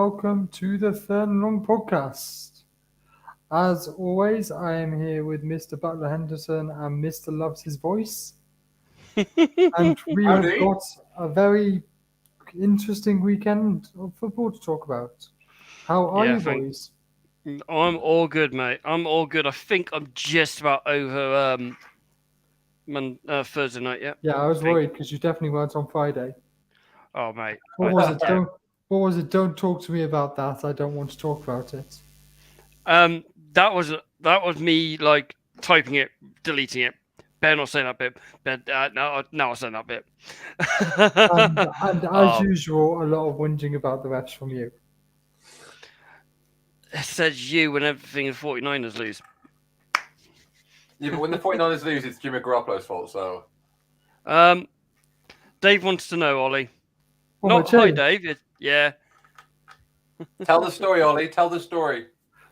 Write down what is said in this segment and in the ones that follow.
welcome to the Third and Long podcast. As always, I am here with Mr. Butler Henderson and Mr. Loves His Voice, and we have Howdy. got a very interesting weekend of football to talk about. How are Yeah, you, thank- boys? I'm all good, mate. I'm all good. I think I'm just about over Thursday night. Yeah. Yeah, I was Think- worried because you definitely weren't on Friday. Oh, mate. What was it? What was it? Don't talk to me about that. I don't want to talk about it. That was me like typing it, deleting it. Better not say that bit. No, I saying that bit. And as Oh. usual, a lot of whinging about the refs from you. It says you when everything is 49ers lose. Yeah, but when the 49ers lose, it's Jimmy Garoppolo's fault, so... Dave wants to know, Ollie. Oh, Not my hi, chain. Dave. Yeah. Tell the story, Ollie. Tell the story.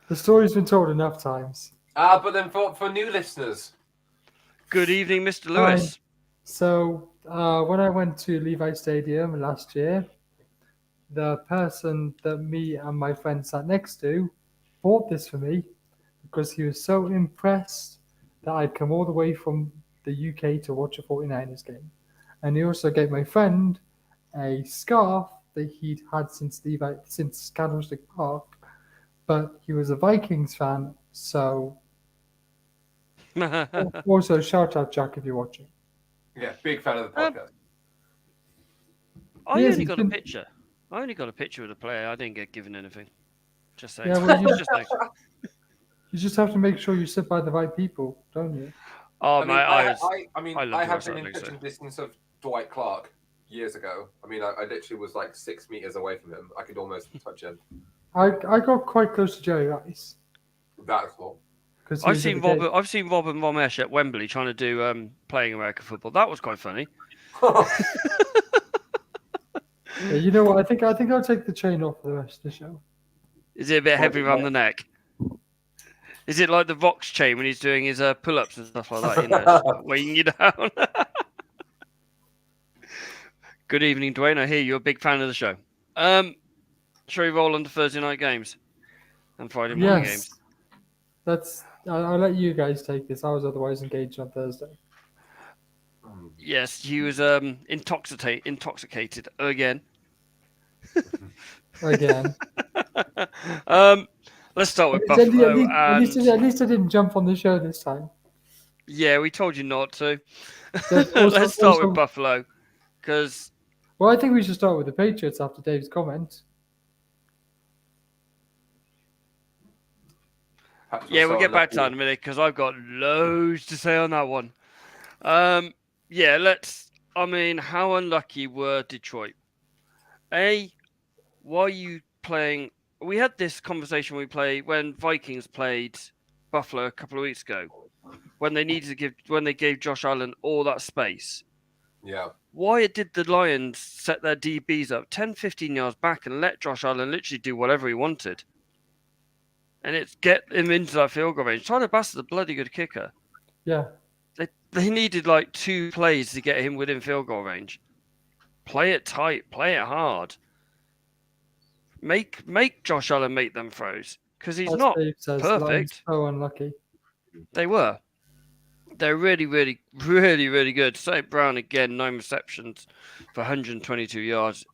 The story's been told enough times. But then for new listeners... Good evening, Mr. Lewis. So, when I went to Levi Stadium last year, the person that me and my friend sat next to bought this for me because he was so impressed that I'd come all the way from the UK to watch a 49ers game. And he also gave my friend a scarf that he'd had since Candlestick Park, but he was a Vikings fan, so also shout out Jack if you're watching. Yeah, big fan of the podcast. I Yes, only it's got been- a picture. I only got a picture of the player. I didn't get given anything. Just saying. Yeah, well, you- Just saying. You just have to make sure you sit by the right people, don't you? Oh, I mean, mate, I I love have the been in West touching Athletics, distance of Dwight Clark years ago. I mean, I literally was like 6 meters away from him. I could almost touch him. I got quite close to Jerry Rice That's all. because I've seen Rob and Romesh at Wembley trying to do playing American football. That was quite funny. Yeah, you know what? I think I'll take the chain off for the rest of the show. Is it a bit heavy around the neck? Is it like the Vox chain when he's doing his pull-ups and stuff like that? You know, just weighing you down. Good evening, Dwayne. I hear you're a big fan of the show. Shall we roll on to Thursday night games and Friday morning games? Yes, I'll let you guys take this. I was otherwise engaged on Thursday. Yes, he was intoxicated again. Again. Let's start with At least- Buffalo. at least I didn't jump on the show this time. Yeah, we told you not to. There's also- Let's start also- with Buffalo because Well, I think we should start with the Patriots after Dave's comment. we'll get back to that in a minute because I've got loads to say on that one. I mean, how unlucky were Detroit? Why are you playing? We had this conversation when Vikings played Buffalo a couple of weeks ago, when they gave Josh Allen all that space. Yeah. Why did the Lions set their DBs up 10, 15 yards back and let Josh Allen literally do whatever he wanted? And it's get him into that field goal range. Tyler Bassett's a bloody good kicker. Yeah. They needed like 2 plays to get him within field goal range. Play it tight, play it hard. Make Josh Allen make them throws because he's As not Dave says, perfect. Lions so unlucky. They were. They're really, really, really, really good. St. Brown again, 9 receptions for 122 yards.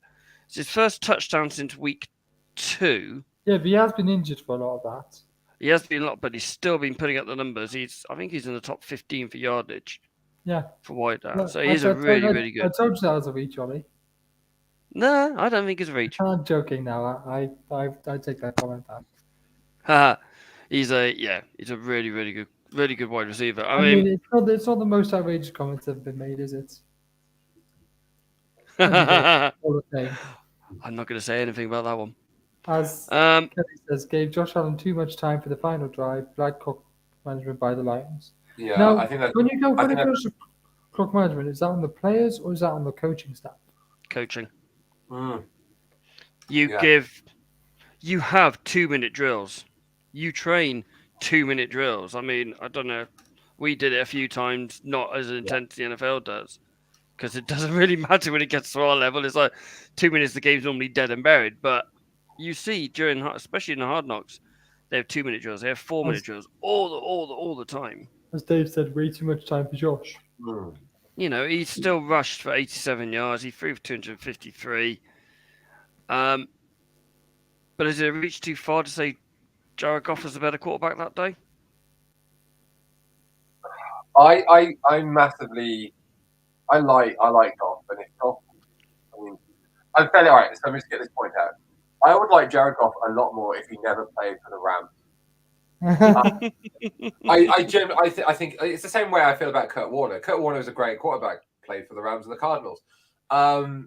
It's his first touchdown since week 2. Yeah, but he has been injured for a lot of that. He has been a lot, but he's still been putting up the numbers. I think he's in the top 15 for yardage Yeah. for wideout. Look, So he's a really, really I good. told you that was a reach, Ollie. No, I don't think it's a reach. I'm joking now. I take that comment back. Haha. He's a really, really good wide receiver. I I mean, mean, it's not the most outrageous comments that have been made, is it? I'm Hall of Fame. not going to say anything about that one. As Um, Kelly says, gave Josh Allen too much time for the final drive. Black clock management by the Lions. Yeah, Now, I think that... when I it think goes to clock management, is that on the players or is that on the coaching staff? coaching. Mm. You have 2-minute drills. You train 2-minute drills. I mean, I don't know. We did it a few times, not as intense as the NFL does. Because it doesn't really matter when it gets to our level. It's like 2 minutes, the game's normally dead and buried. But you see during, especially in the Hard Knocks, they have 2-minute drills, they have 4-minute As- drills all the time. As Dave said, way too much time for Josh. Mm. You know, he still rushed for 87 yards. He threw for 253. But has it reached too far to say Jared Goff was a better quarterback that day? I massively I like Goff, and it's Goff. I mean, I'm fairly all right. So let me just get this point out. I would like Jared Goff a lot more if he never played for the Rams. I think it's the same way I feel about Kurt Warner. Kurt Warner is a great quarterback, played for the Rams and the Cardinals. I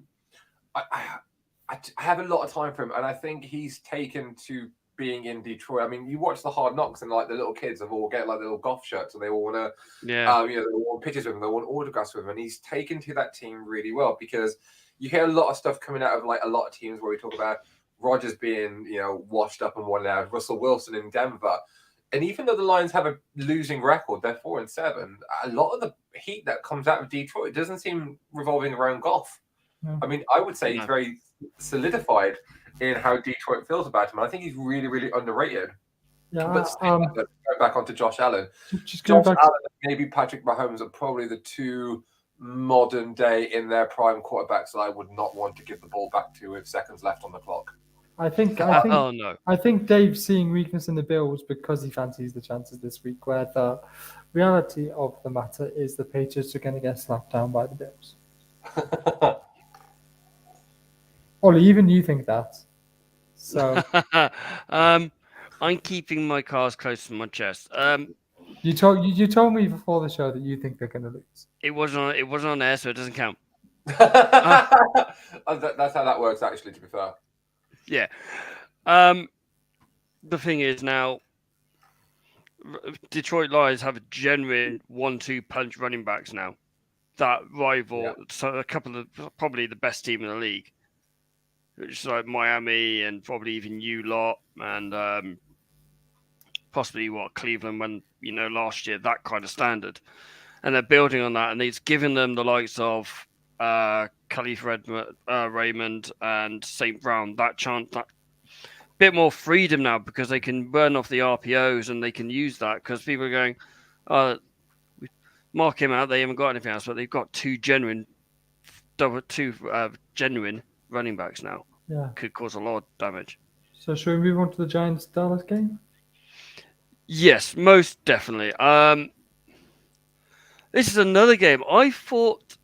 have a lot of time for him, and I think he's taken to being in Detroit. I mean, you watch the Hard Knocks, and like the little kids have all get like little Goff shirts, and they all want to, they want pictures with him, they want autographs with him, and he's taken to that team really well because you hear a lot of stuff coming out of like a lot of teams where we talk about Rodgers being, washed up and worn out, Russell Wilson in Denver. And even though the Lions have a losing record, they're 4-7. A lot of the heat that comes out of Detroit doesn't seem revolving around Goff. No. I mean, I would say he's very solidified in how Detroit feels about him. And I think he's really, really underrated. Yeah, But going back onto Josh Allen. just going Josh back. Allen and maybe Patrick Mahomes are probably the two modern day in their prime quarterbacks that I would not want to give the ball back to with seconds left on the clock. I think Oh no. I think Dave's seeing weakness in the Bills because he fancies the chances this week, where the reality of the matter is the Patriots are going to get slapped down by the Bills. Ollie, even you think that. So I'm keeping my cards close to my chest. you told me before the show that you think they're going to lose. It wasn't on air, so it doesn't count. That's how that works, actually, to be fair. Yeah. The thing is now, Detroit Lions have a genuine 1-2 punch running backs now that rival so a couple of probably the best team in the league, which is like Miami and probably even you lot and possibly Cleveland when last year, that kind of standard, and they're building on that, and it's given them the likes of Khalif Raymond and St. Brown that chance, that bit more freedom now because they can burn off the RPOs and they can use that because people are going, mark him out. They haven't got anything else, but they've got two genuine running backs now. Yeah, could cause a lot of damage. So should we move on to the Giants-Dallas game? Yes, most definitely. This is another game. I thought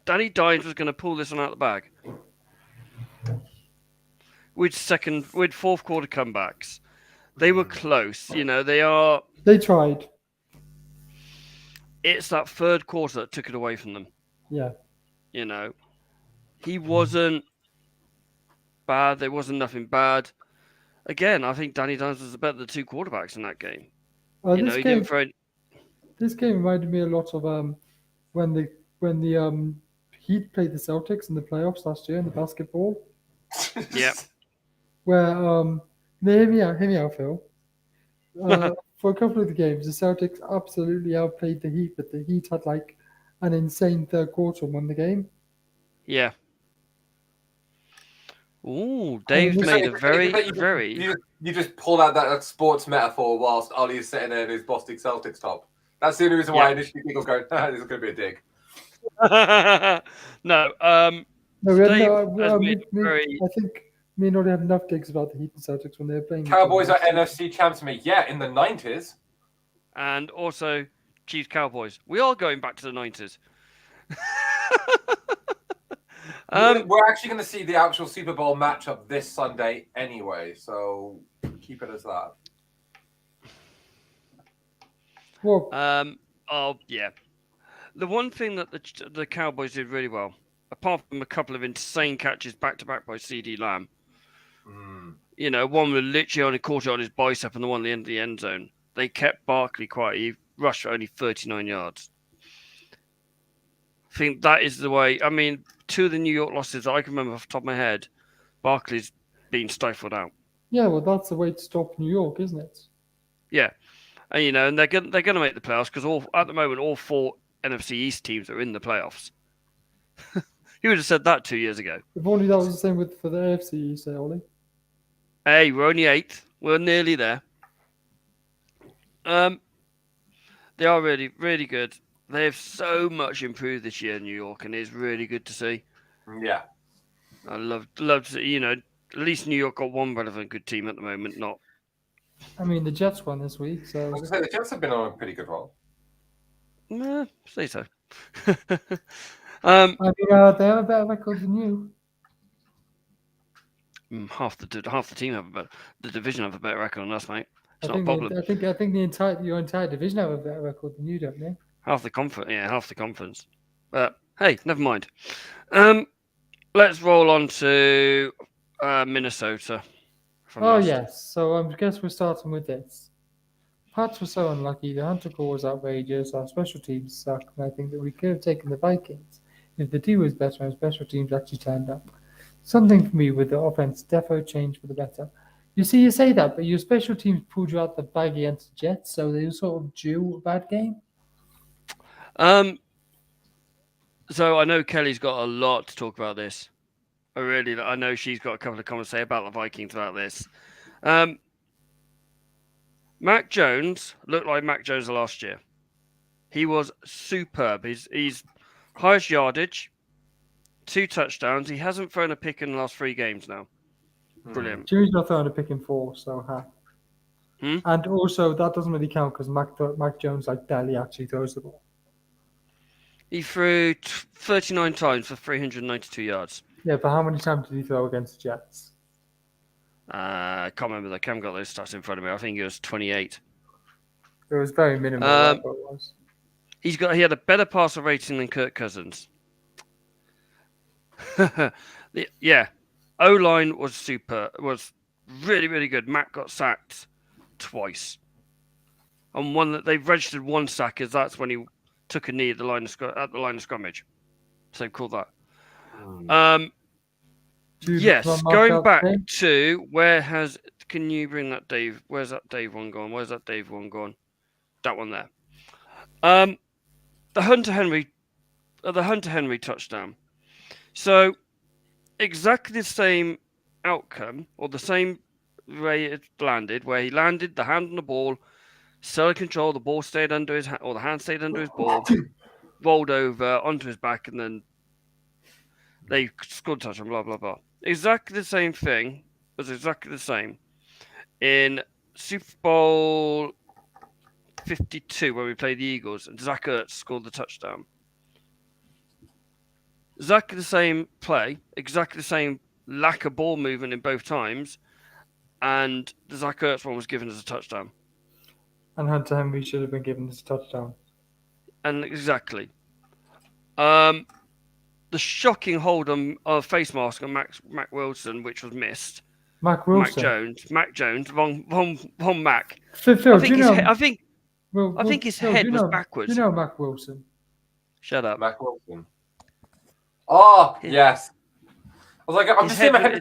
Danny Dimes was going to pull this one out of the bag with fourth quarter comebacks. They were close. They tried. It's that third quarter that took it away from them. Yeah. He wasn't bad. There wasn't nothing bad. Again, I think Danny Dimes was the better of the two quarterbacks in that game. This game reminded me a lot of when the Heat played the Celtics in the playoffs last year in the basketball. Yeah. Where hear me out, Phil. For a couple of the games, the Celtics absolutely outplayed the Heat, but the Heat had like an insane third quarter and won the game. Yeah. Ooh, Dave's made a very. You just pulled out that sports metaphor whilst Ollie's sitting there in his Boston Celtics top. That's the only reason why initially people go, this is going to be a dig. No. I think me and Ollie had enough digs about the Heat and Celtics when they were playing. Cowboys are NFC champs, mate. Yeah, in the 90s. And also Chiefs Cowboys. We are going back to the 90s. We're actually going to see the actual Super Bowl matchup this Sunday anyway, so keep it as that. Well, yeah. The one thing that the Cowboys did really well, apart from a couple of insane catches back-to-back by CD Lamb, one was literally only caught it on his bicep and the one at the end of the end zone. They kept Barkley quiet. He rushed for only 39 yards. I think that is the way. I mean, two of the New York losses I can remember off the top of my head, Barkley's been stifled out. Yeah, well, that's the way to stop New York, isn't it? Yeah, and and they're going to make the playoffs because at the moment all four NFC East teams are in the playoffs. You would have said that 2 years ago. If only that was the same for the AFC East, Ollie. Hey, we're only 8th. We're nearly there. They are really, really good. They've so much improved this year in New York, and it's really good to see. Yeah. I love to, at least New York got one relevant good team at the moment, not. I mean, the Jets won this week, so. I was going to say, the Jets have been on a pretty good roll. Say so. I mean, they have a better record than you. Half the team have the division have a better record than us, mate. It's I not a problem. I think your entire division have a better record than you, don't they? Half the conference. But hey, never mind. Let's roll on to Minnesota. Yes. So I guess we're starting with this. Pats were so unlucky. The Hunter call was outrageous. Our special teams suck, and I think that we could have taken the Vikings if the D was better and special teams actually turned up. Something for me with the offense defo changed for the better. You see, you say that, but your special teams pulled you out the bag against the Jets, so they were sort of due a bad game. So I know Kelly's got a lot to talk about this. I know she's got a couple of comments to say about the Vikings about this. Mac Jones looked like Mac Jones last year. He was superb. He's highest yardage, 2 touchdowns. He hasn't thrown a pick in the last 3 games now. Brilliant. Jimmy's not throwing a pick in 4, so And also, that doesn't really count because Mac Jones barely actually throws the ball. He threw 39 times for 392 yards. Yeah, but how many times did he throw against the Jets? I can't remember. I haven't got those stats in front of me. I think it was 28. It was very minimal. He had a better passer rating than Kirk Cousins. Yeah, O-line was really, really good. Matt got sacked twice, and one that they've registered 1 sack as that's when he took a knee at the line of scrimmage. So call that. Yes, going back to can you bring that Dave? Where's that Dave one gone? That one there. The Hunter Henry touchdown. So exactly the same outcome, or the same way it landed, where he landed, the hand on the ball, solid control, the ball stayed under his hand, or the hand stayed under his ball, rolled over onto his back, and then they scored a touchdown, blah, blah, blah. Exactly the same thing was exactly the same in Super Bowl 52 when we played the Eagles, and Zach Ertz scored the touchdown. Exactly the same play, exactly the same lack of ball movement in both times, and the Zach Ertz one was given as a touchdown. And Hunter Henry should have been given as a touchdown. And exactly. The shocking hold on face mask on Mac Wilson, which was missed. Mac Wilson. Mac Jones. Wrong Mac. Phil, I think his head was backwards. Do you know Mac Wilson? Shut up. Mac Wilson. Oh, yes. I was like, I'm just seeing my head.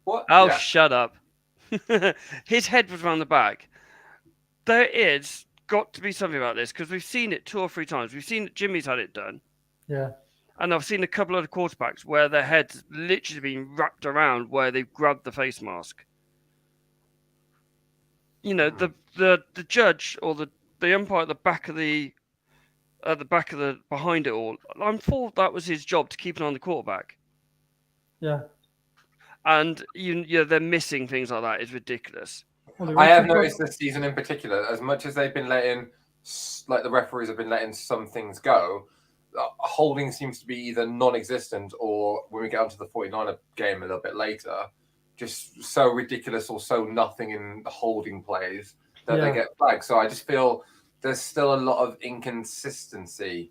What? Oh, yeah. Shut up. His head was around the back. There is got to be something about this because we've seen it 2 or 3 times. We've seen Jimmy's had it done. Yeah. And I've seen a couple of the quarterbacks where their head's literally been wrapped around where they've grabbed the face mask. You know, the judge or the umpire at the back of behind it all. I thought that was his job to keep an eye on the quarterback. Yeah. And they're missing things like that. It's ridiculous. I have noticed this season in particular, as much as they've been letting, the referees have been letting some things go, holding seems to be either non-existent or when we get onto the 49er game a little bit later, just so ridiculous or so nothing in the holding plays that they get flagged. So I just feel there's still a lot of inconsistency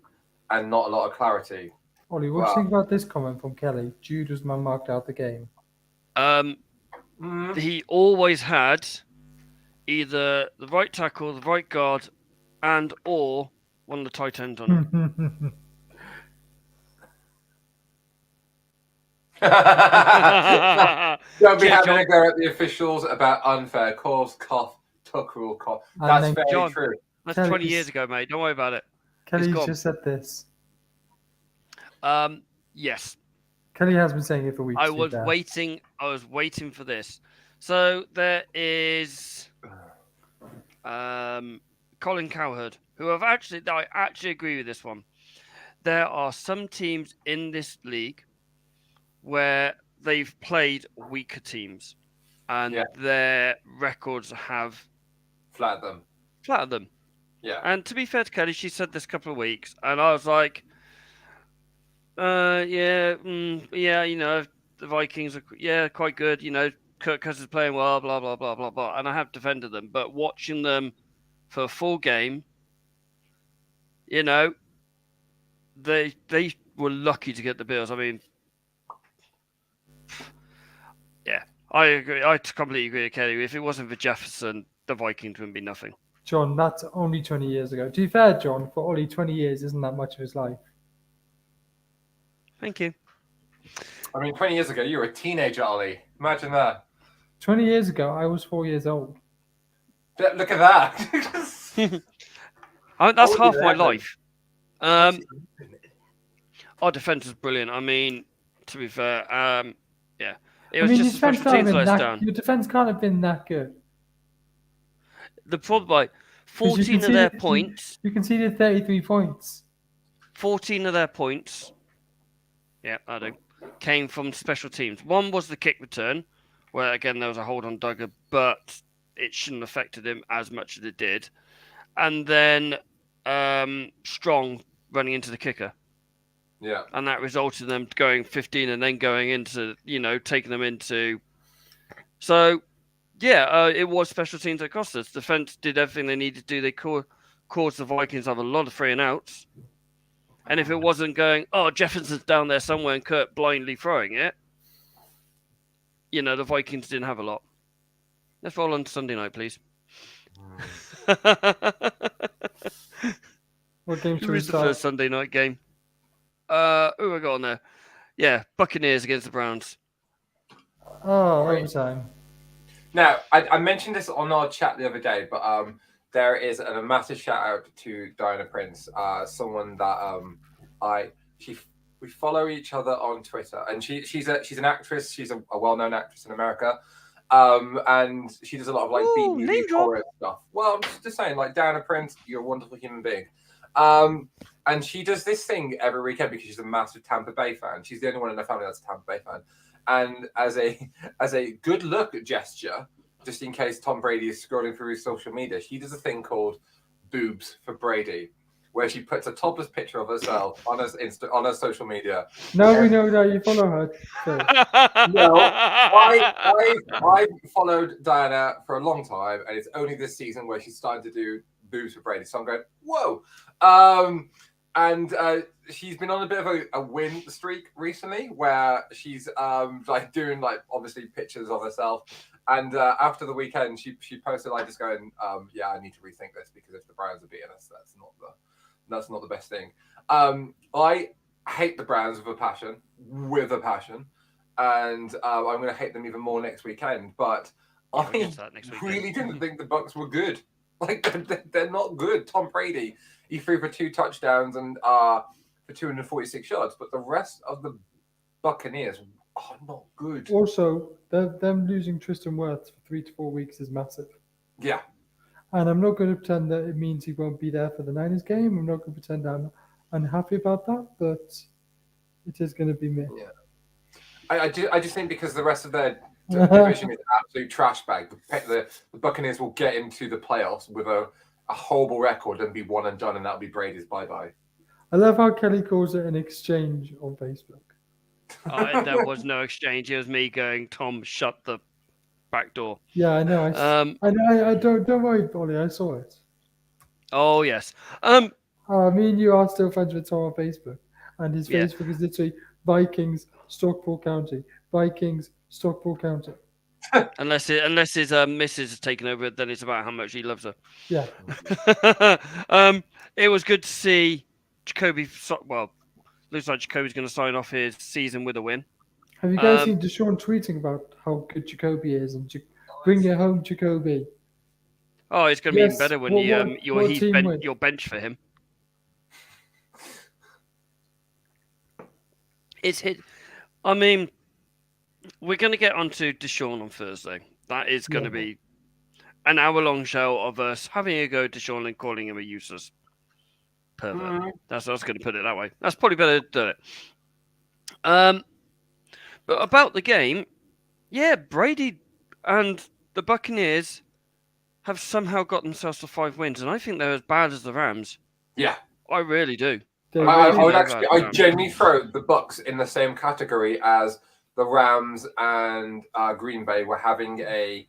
and not a lot of clarity. Ollie, what do you think about this comment from Kelly? Jude was man marked out the game. He always had either the right tackle, the right guard, and or one of the tight ends on him. Don't be having a go at the officials about unfair calls, cough, tuck rule, cough. That's very true. That's Kelly's, 20 years ago, mate. Don't worry about it. Kelly just said this. Yes. Kelly has been saying it for weeks. I was waiting for this. So there is Colin Cowherd, who I actually agree with this one. There are some teams in this league where they've played weaker teams, and their records have flattered them. Yeah. And to be fair to Kelly, she said this a couple of weeks, and I was like, yeah, the Vikings are quite good. Kirk Cousins playing well, blah blah blah blah blah, and I have defended them. But watching them for a full game, they were lucky to get the Bills. I mean, yeah, I agree. I completely agree with Kelly. If it wasn't for Jefferson, the Vikings wouldn't be nothing. John, that's only 20 years ago. To be fair, John, for Ollie, 20 years isn't that much of his life. Thank you. I mean, 20 years ago, you were a teenager, Ollie. Imagine that. 20 years ago, I was 4 years old. Look at that. That's half my life. Our defense is brilliant. I mean, to be fair, yeah. It was just special teams let us down. Your defense can't have been that good. The problem, 14 of their points. You conceded 33 points. 14 of their points. Yeah, I do. Came from special teams. One was the kick return, where again there was a hold on Duggar, but it shouldn't have affected him as much as it did. And then Strong running into the kicker. Yeah. And that resulted in them going 15 and then going into, taking them into. So, yeah, it was special teams that cost us. Defense did everything they needed to do. They caused the Vikings to have a lot of 3 and outs. And if it wasn't going, Jefferson's down there somewhere and Kurt blindly throwing it, the Vikings didn't have a lot. Let's roll on Sunday night, please. What game should we start? The first Sunday night game? Who have I got on there? Yeah, Buccaneers against the Browns. Oh, overtime. Now, I mentioned this on our chat the other day, but there is a massive shout out to Diana Prince, someone that we follow each other on Twitter, and she's an actress. She's a well-known actress in America, and she does a lot of like B-movie horror stuff. Well, I'm just saying, like Diana Prince, you're a wonderful human being. And she does this thing every weekend because she's a massive Tampa Bay fan. She's the only one in her family that's a Tampa Bay fan. And as a good look gesture, just in case Tom Brady is scrolling through his social media, she does a thing called Boobs for Brady, where she puts a topless picture of herself on her social media. No, we know that you follow her. No, I followed Diana for a long time, and it's only this season where she's starting to do Boobs for Brady. So I'm going, whoa. And she's been on a bit of a win streak recently, where she's doing obviously pictures of herself. And after the weekend, she posted just going, yeah, I need to rethink this because if the Browns are beating us, that's not the best thing. I hate the Browns with a passion, and I'm going to hate them even more next weekend. But I really didn't think the Bucs were good. They're not good. Tom Brady, he threw for 2 touchdowns and for 246 yards, but the rest of the Buccaneers are not good. Also, them losing Tristan Wirfs for 3 to 4 weeks is massive. Yeah. And I'm not going to pretend that it means he won't be there for the Niners game. I'm not going to pretend I'm unhappy about that, but it is going to be me. Yeah. I just think because the rest of their division is absolute trash bag. The Buccaneers will get into the playoffs with a horrible record and be one and done, and that'll be Brady's bye-bye. I love how Kelly calls it an exchange on Facebook. There was no exchange. It was me going, Tom, shut the back door. Yeah, I know. I don't worry, Ollie. I saw it. Oh yes. Me and you are still friends with Tom on Facebook, and his Facebook is literally Vikings Stockport County. Vikings Stockport County. Unless his missus has taken over, then it's about how much he loves her. Yeah. It was good to see Jacoby. Well, looks like Jacoby's going to sign off his season with a win. Have you guys seen Deshaun tweeting about how good Jacoby is and bring it home, Jacoby? Oh, it's going to be even better when you're bench for him. It's hit. I mean, we're going to get onto Deshaun on Thursday. That is going to be an hour-long show of us having a go to Sean and calling him a useless pervert. That's what I was going to put it that way. That's probably better to do it. But about the game, Brady and the Buccaneers have somehow got themselves to 5 wins, and I think they're as bad as the Rams. Yeah, I really do. I genuinely throw the Bucs in the same category as the Rams and Green Bay were having a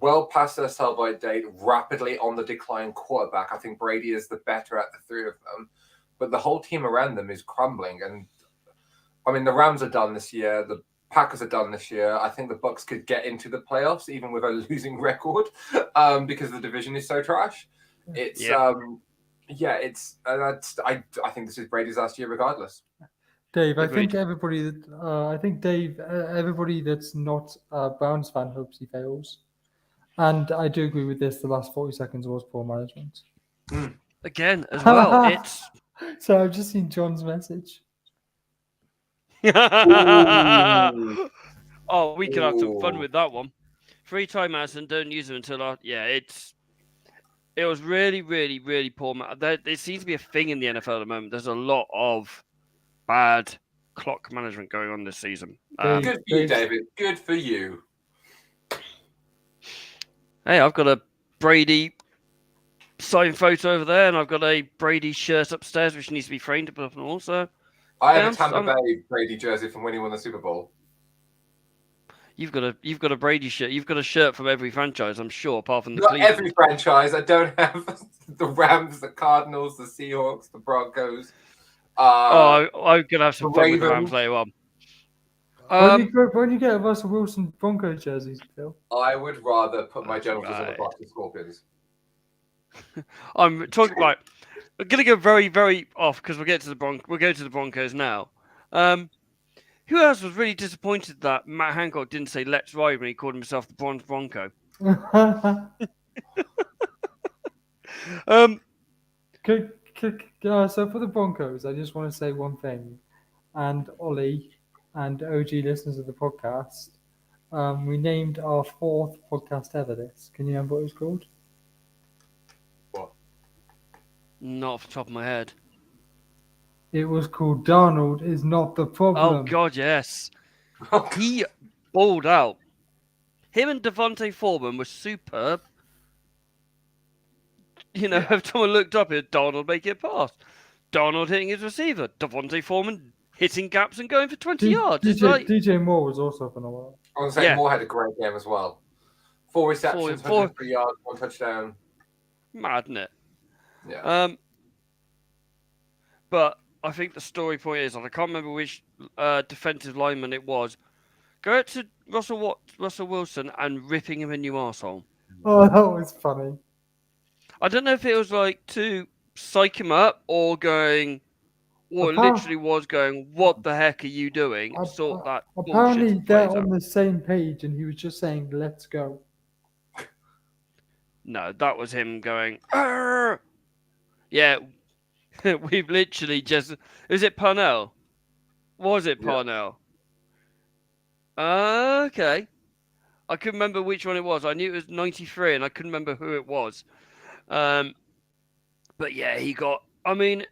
well past their sell-by date, rapidly on the decline quarterback. I think Brady is the better at the three of them, but the whole team around them is crumbling. And I mean, the Rams are done this year. The Packers are done this year. I think the Bucs could get into the playoffs even with a losing record because the division is so trash. It's I think this is Brady's last year regardless. Dave, Agreed. I think everybody that's not a Browns fan hopes he fails. And I do agree with this. The last 40 seconds was poor management. Again, as well, it's... So I've just seen John's message. Oh, we can have some fun with that one. 3 timeouts and don't use them until it was really, really, really poor. There seems to be a thing in the NFL at the moment. There's a lot of bad clock management going on this season. Good for you, David. Good for you. Hey, I've got a Brady signed photo over there, and I've got a Brady shirt upstairs, which needs to be framed to put up on the wall. So I have a Tampa Bay Brady jersey from when he won the Super Bowl. You've got a Brady shirt. You've got a shirt from every franchise, I'm sure, apart from the Not Cleveland. Every franchise. I don't have the Rams, the Cardinals, the Seahawks, the Broncos. I'm gonna have some fun with the Rams later on. When you get a Russell Wilson Broncos jerseys, Phil? I would rather put my Generals on the Boston Scorpions. I'm talking about. We're gonna go very, very off because we'll go to the Broncos now. Who else was really disappointed that Matt Hancock didn't say "Let's ride" when he called himself the Bronze Bronco? So for the Broncos, I just want to say one thing, and Ollie and OG listeners of the podcast, we named our 4th podcast ever this. Can you remember what it was called? What? Not off the top of my head. It was called Darnold is Not the Problem. Oh, God, yes. He balled out. Him and Devontae Foreman were superb. If someone looked up at Darnold making a pass, Darnold hitting his receiver, Devontae Foreman hitting gaps and going for 20 yards. DJ Moore was also phenomenal. I want to say Moore had a great game as well. 4 receptions, 103 yards, 1 touchdown. Mad, isn't it? Yeah. But I think the story point is, and I can't remember which defensive lineman it was, go out to Russell Wilson and ripping him a new arsehole. Oh, that was funny. I don't know if it was like to psych him up or going, or literally was going, what the heck are you doing? Apparently they're on the same page and he was just saying, let's go. No, that was him going, argh! Yeah, we've literally just... Is it Parnell? Was it Parnell? Yeah. Okay. I couldn't remember which one it was. I knew it was 93 and I couldn't remember who it was. But yeah, he got... I mean...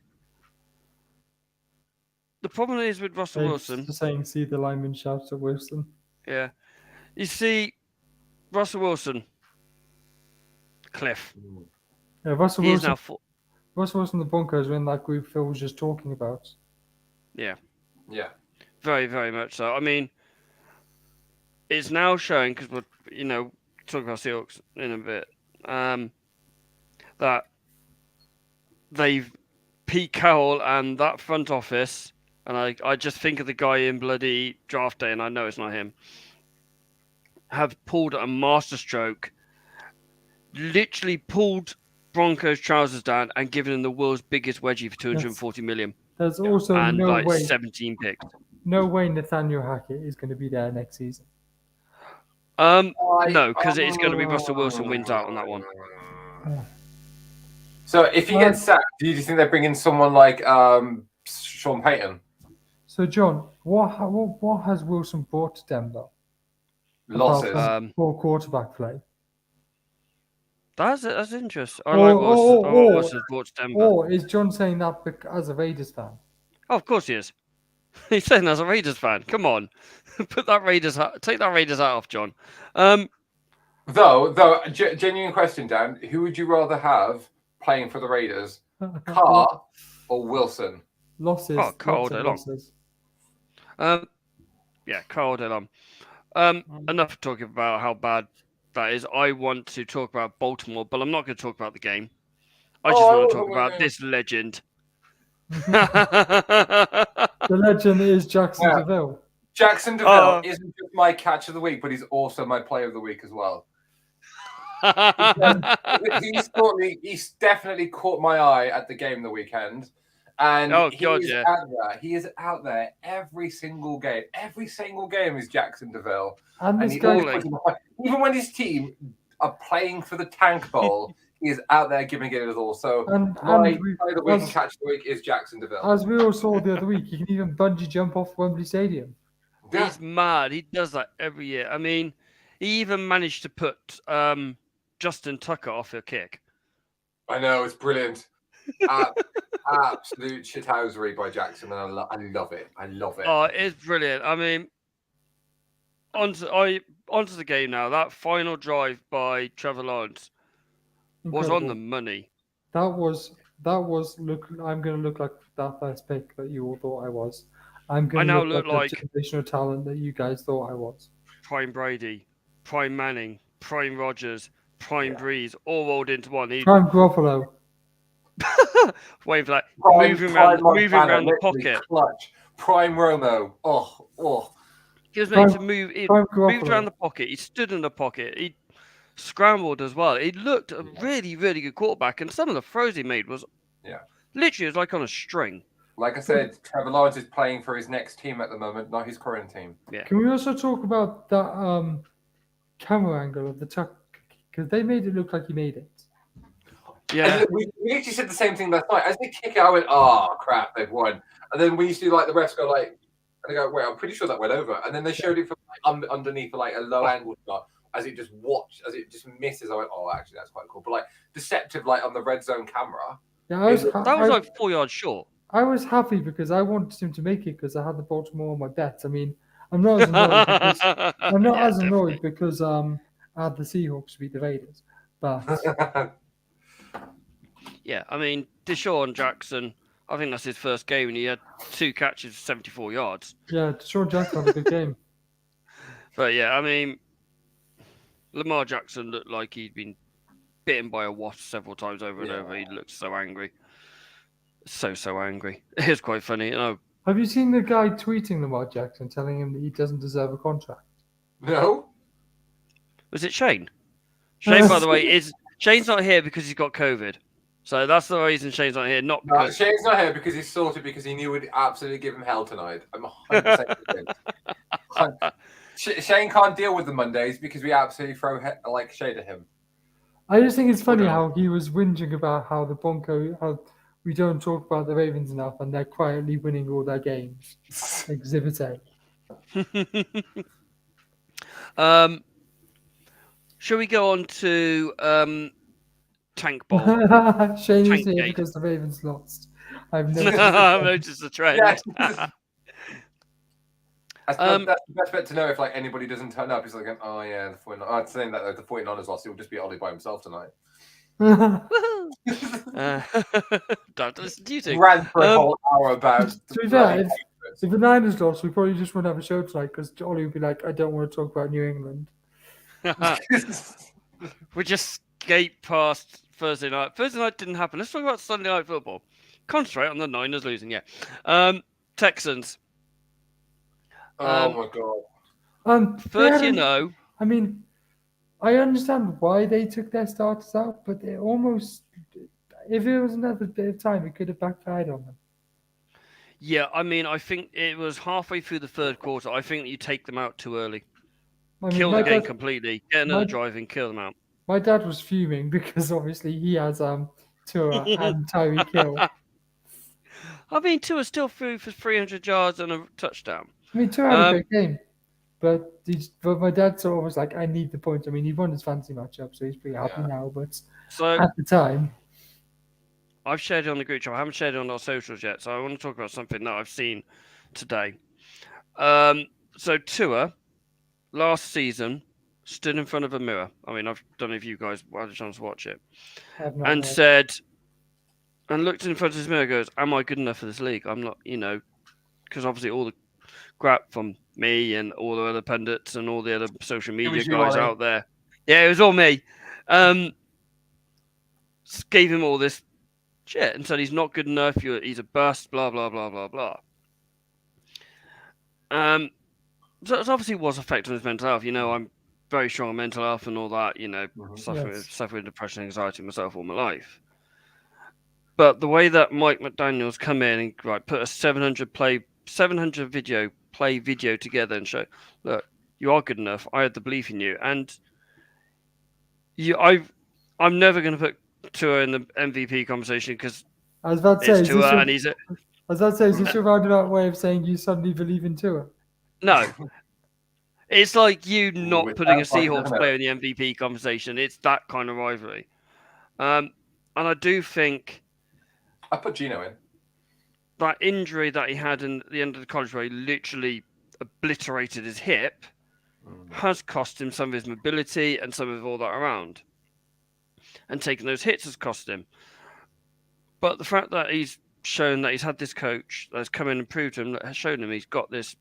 The problem is with Russell Wilson... saying, see the lineman shout at Wilson. Yeah. You see, Russell Wilson... Cliff. Yeah, Russell Wilson, the Broncos were in that group Phil was just talking about. Yeah. Yeah. Very, very much so. I mean, it's now showing, because we're, talking about Seahawks in a bit, that Pete Carroll and that front office, and I just think of the guy in bloody draft day, and I know it's not him, have pulled a masterstroke, literally pulled Broncos trousers down and given them the world's biggest wedgie for $240 million. There's also no way 17 picks. No way Nathaniel Hackett is going to be there next season. No, because it's going to be Russell Wilson wins out on that one. So if he gets sacked, do you think they're bringing someone like Sean Payton? So John, what has Wilson brought to Denver? Losses. Poor quarterback play. That's interesting. I like Wilson's brought to Denver. Or is John saying that as a Raiders fan? Oh, of course he is. He's saying as a Raiders fan. Come on, take that Raiders hat off, John. Though, genuine question, Dan. Who would you rather have playing for the Raiders, Carr or Wilson? Losses. Oh, Carr all day long. Yeah, Carr all day long. Enough talking about how bad that is. I want to talk about Baltimore, but I'm not going to talk about the game. I just want to talk about this legend. The legend is Jackson DeVille. Jackson DeVille isn't just my catch of the week, but he's also my player of the week as well. He's definitely caught my eye at the game the weekend. And he is out there every single game. Every single game is Jackson DeVille. And even when his team are playing for the Tank Bowl, he is out there giving it his all. So my player of the week and catch of the week is Jackson DeVille. As we all saw the other week, he can even bungee jump off Wembley Stadium. He's mad. He does that every year. I mean, he even managed to put Justin Tucker off a kick. I know, it's brilliant. Absolute shithousery by Jackson, and I love it. I love it. Oh, it's brilliant. I mean, onto the game now. That final drive by Trevor Lawrence was on the money. That was look. I'm going to look like that first pick that you all thought I was. I'm going to look like the generational talent that you guys thought I was. Prime Brady, Prime Manning, Prime Rodgers, Prime Breeze, all rolled into one. Prime Garoppolo. Wave like moving around the pocket. Clutch. Prime Romo. Oh. He was made to move. He moved around the pocket. He stood in the pocket. He scrambled as well. He looked a really, really good quarterback, and some of the throws he made was literally like on a string. Like I said, Trevor Lawrence is playing for his next team at the moment, not his current team. Yeah. Can we also talk about that camera angle of the tuck? Because they made it look like he made it. Yeah. We literally said the same thing last night. As they kick it, I went, "Oh crap, they've won." And then we used to the refs go like, and they go, "Wait, I'm pretty sure that went over." And then they showed it from underneath for a low angle shot as it just misses. I went, "Oh, actually, that's quite cool." But deceptive, on the red zone camera. Yeah, that was 4 yards short. I was happy because I wanted him to make it because I had the Baltimore on my bet. I mean, I'm not as annoyed because I had the Seahawks beat the Raiders. But yeah, I mean, Deshaun Jackson, I think that's his first game, and he had 2 catches for 74 yards. Yeah, Deshaun Jackson had a good game. But yeah, I mean, Lamar Jackson looked like he'd been bitten by a wasp several times over and over. He looked so angry. So angry. It was quite funny. Have you seen the guy tweeting Lamar Jackson telling him that he doesn't deserve a contract? No. Was it Shane? Shane, by the way, Shane's not here because he's got COVID. So that's the reason Shane's not here. Not because Shane's not here because he's sorted because he knew it would absolutely give him hell tonight. I'm 100% convinced. Shane can't deal with the Mondays because we absolutely throw shade at him. I just think it's funny how he was whinging about how the Broncos, how we don't talk about the Ravens enough, and they're quietly winning all their games. Exhibit A. Shall we go on to Tank Bowl? Shane is here because the Ravens lost. I've noticed the trend. Yes. That's the best bet to know if anybody doesn't turn up. He's like, "Oh yeah, the 49ers." I'm saying that the 49ers lost. It will just be Ollie by himself tonight. Don't listen to you two. Ran for a whole hour about. To be fair, if the Niners lost, we probably just wouldn't have a show tonight because Ollie would be like, "I don't want to talk about New England." We just skate past Thursday night. Thursday night didn't happen. Let's talk about Sunday Night Football. Concentrate on the Niners losing. Yeah, Texans. Oh my god. 30-0. I mean, I understand why they took their starters out, but it almost, if it was another bit of time, it could have backfired on them. Yeah, I mean, I think it was halfway through the third quarter. I think you take them out too early. Kill the game completely. Get another drive in, kill them out. My dad was fuming because obviously he has Tua and Tyreek Hill. I mean, Tua still threw for 300 yards and a touchdown. I mean, Tua had a great game. But my dad sort of was like, I need the points. I mean, he won his fancy matchup, so he's pretty happy now. But at the time, I've shared it on the group chat. I haven't shared it on our socials yet, so I want to talk about something that I've seen today. So Tua, last season, stood in front of a mirror. I mean, I don't know if you guys had a chance to watch it, and said, and looked in front of his mirror, goes, "Am I good enough for this league? I'm not, because obviously all the crap from me and all the other pundits and all the other social media guys out there. Yeah, it was all me. Gave him all this shit and said he's not good enough. He's a bust. Blah blah blah blah blah. So it obviously was affecting his mental health. I'm very strong on mental health and all that. Suffering with depression, anxiety myself all my life. But the way that Mike McDaniel's come in and put a 700 video together and show, look, you are good enough. I had the belief in you, and I'm never going to put Tua in the MVP conversation because I was about to say, Tua, and he's. I was about to say, is this a roundabout way of saying you suddenly believe in Tua? No, it's like you not putting a Seahawks player in the MVP conversation. It's that kind of rivalry, and I do think I put Geno in. That injury that he had in the end of the college where he literally obliterated his hip has cost him some of his mobility and some of all that around. And taking those hits has cost him. But the fact that he's shown that he's had this coach that's come in and proved to him, that has shown him he's got his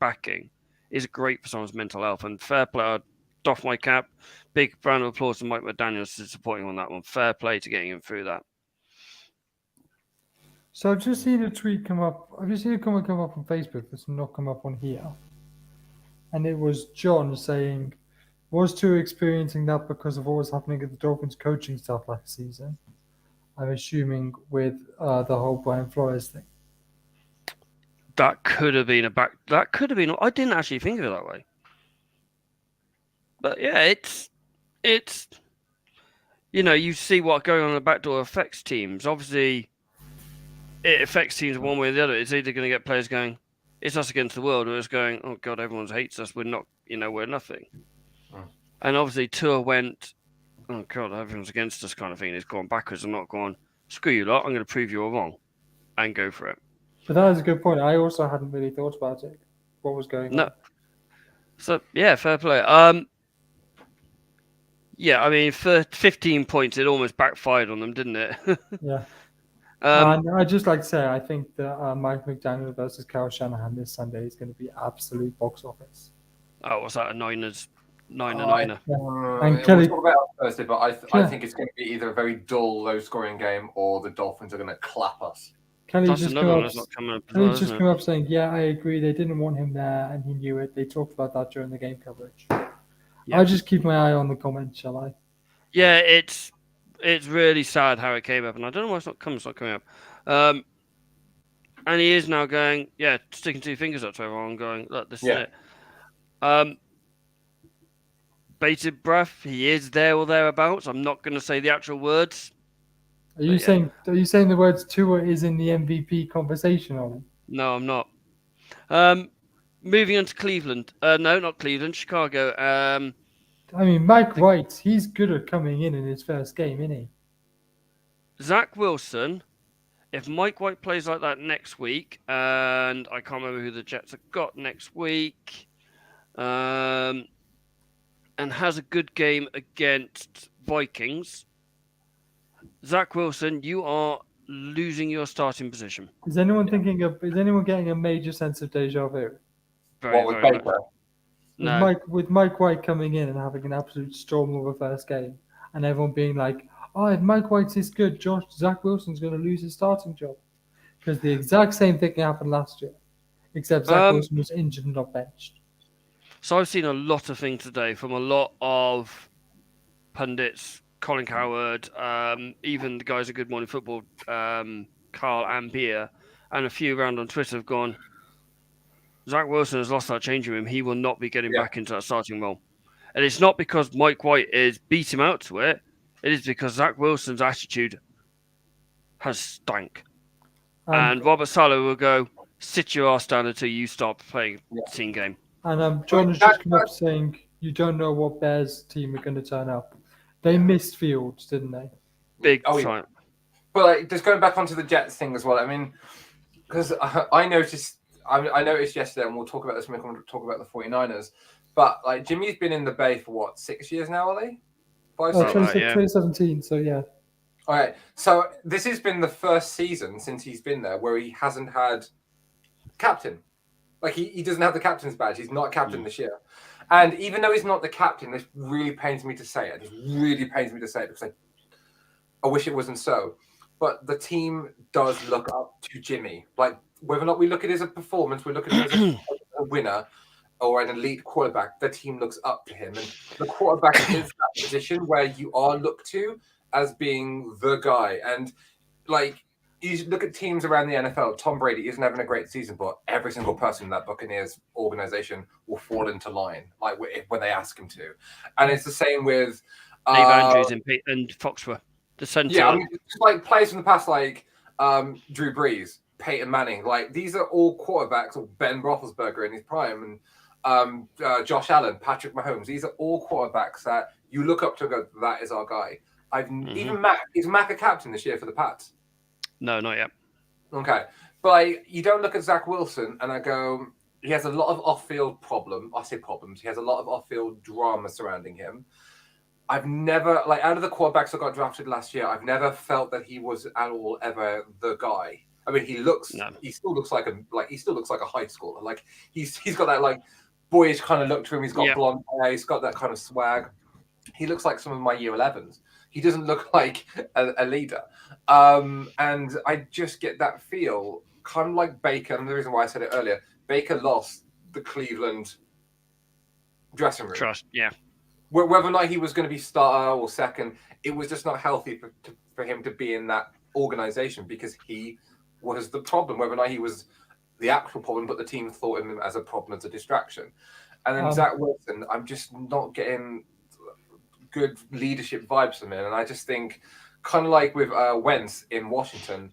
backing, is great for someone's mental health. And fair play, I'd doff my cap. Big round of applause to Mike McDaniels for supporting on that one. Fair play to getting him through that. So I've just seen a tweet come up. I've just seen a comment come up on Facebook that's not come up on here. And it was John saying, was Tua experiencing that because of what was happening at the Dolphins coaching staff last season? I'm assuming with the whole Brian Flores thing. That could have been I didn't actually think of it that way. But yeah, it's you see what going on in the back door affects teams. Obviously, it affects teams one way or the other. It's either going to get players going, it's us against the world, or it's going, oh God, everyone hates us. We're not, we're nothing. And obviously, Tua went, oh God, everyone's against us kind of thing. It's gone backwards and not gone, screw you lot, I'm going to prove you're wrong and go for it. But that is a good point. I also hadn't really thought about it. What was going on? So, yeah, fair play. Yeah, I mean, for 15 points, it almost backfired on them, didn't it? Yeah. I'd just like to say, I think that Mike McDaniel versus Kyle Shanahan this Sunday is going to be absolute box office. Oh, what's that? A niner. And Kelly, we'll talk about it Thursday, but I think it's going to be either a very dull, low-scoring game, or the Dolphins are going to clap us. Kelly just came up saying, yeah, I agree. They didn't want him there, and he knew it. They talked about that during the game coverage. Yeah. I'll just keep my eye on the comments, shall I? Yeah, it's really sad how it came up, and I don't know why it's not coming up. And he is now going, sticking two fingers up to everyone, going, look, this is it. Bated breath, he is there or thereabouts. I'm not going to say the actual words. Are you saying the words Tua is in the MVP conversation, Ollie? No, I'm not. Moving on to Cleveland. No, not Cleveland, Chicago. I mean, Mike White, he's good at coming in his first game, isn't he? Zach Wilson, if Mike White plays like that next week, and I can't remember who the Jets have got next week, and has a good game against Vikings, Zach Wilson, you are losing your starting position. Is anyone getting a major sense of deja vu? With Baker? No. With Mike White coming in and having an absolute storm of a first game, and everyone being like, oh, if Mike White's is good, Zach Wilson's going to lose his starting job. Because the exact same thing happened last year, except Zach Wilson was injured and not benched. So I've seen a lot of things today from a lot of pundits, Colin Cowherd, even the guys at Good Morning Football, Carl Ambier, and a few around on Twitter have gone, Zach Wilson has lost that changing room. He will not be getting back into that starting role. And it's not because Mike White is beat him out to it. It is because Zach Wilson's attitude has stank. And Robert Saleh will go, sit your ass down until you start playing a team game. And John has just come up saying you don't know what Bears team are going to turn up. They missed Fields, didn't they? Big time. Yeah. But like, just going back onto the Jets thing as well. I mean, because I noticed yesterday, and we'll talk about this when we talk about the 49ers. But like Jimmy's been in the Bay for what, 6 years now, are they? 2017. So yeah. All right. So this has been the first season since he's been there where he hasn't had captain. Like he doesn't have the captain's badge. He's not captain this year. And even though he's not the captain, this really pains me to say it. It really pains me to say it because I wish it wasn't so. But the team does look up to Jimmy. Like whether or not we look at it as a performance, we look at it as a winner or an elite quarterback, the team looks up to him. And the quarterback is that position where you are looked to as being the guy. And like you look at teams around the NFL, Tom Brady isn't having a great season, but every single person in that Buccaneers organization will fall into line, like when they ask him to. And it's the same with Dave Andrews and Foxborough, the center. Yeah, I mean, just like players from the past, like Drew Brees, Peyton Manning, like these are all quarterbacks, or Ben Roethlisberger in his prime, and Josh Allen, Patrick Mahomes. These are all quarterbacks that you look up to and go, that is our guy. Even Mac, is Mac a captain this year for the Pats? No, not yet. Okay. But you don't look at Zach Wilson and I go, he has a lot of off-field problems. I say problems. He has a lot of off-field drama surrounding him. I've never, like, out of the quarterbacks that got drafted last year, I've never felt that he was at all ever the guy. I mean, he still looks like a high schooler. Like he's got that like boyish kind of look to him. He's got blonde hair. He's got that kind of swag. He looks like some of my year 11s. He doesn't look like a leader. And I just get that feel, kind of like Baker. And the reason why I said it earlier, Baker lost the Cleveland dressing room. Trust, yeah. Whether or not he was going to be starter or second, it was just not healthy for him to be in that organization because he was the problem. Whether or not he was the actual problem, but the team thought him as a problem, as a distraction. And then Zach Wilson, I'm just not getting good leadership vibes from him. And I just think, kind of like with Wentz in Washington,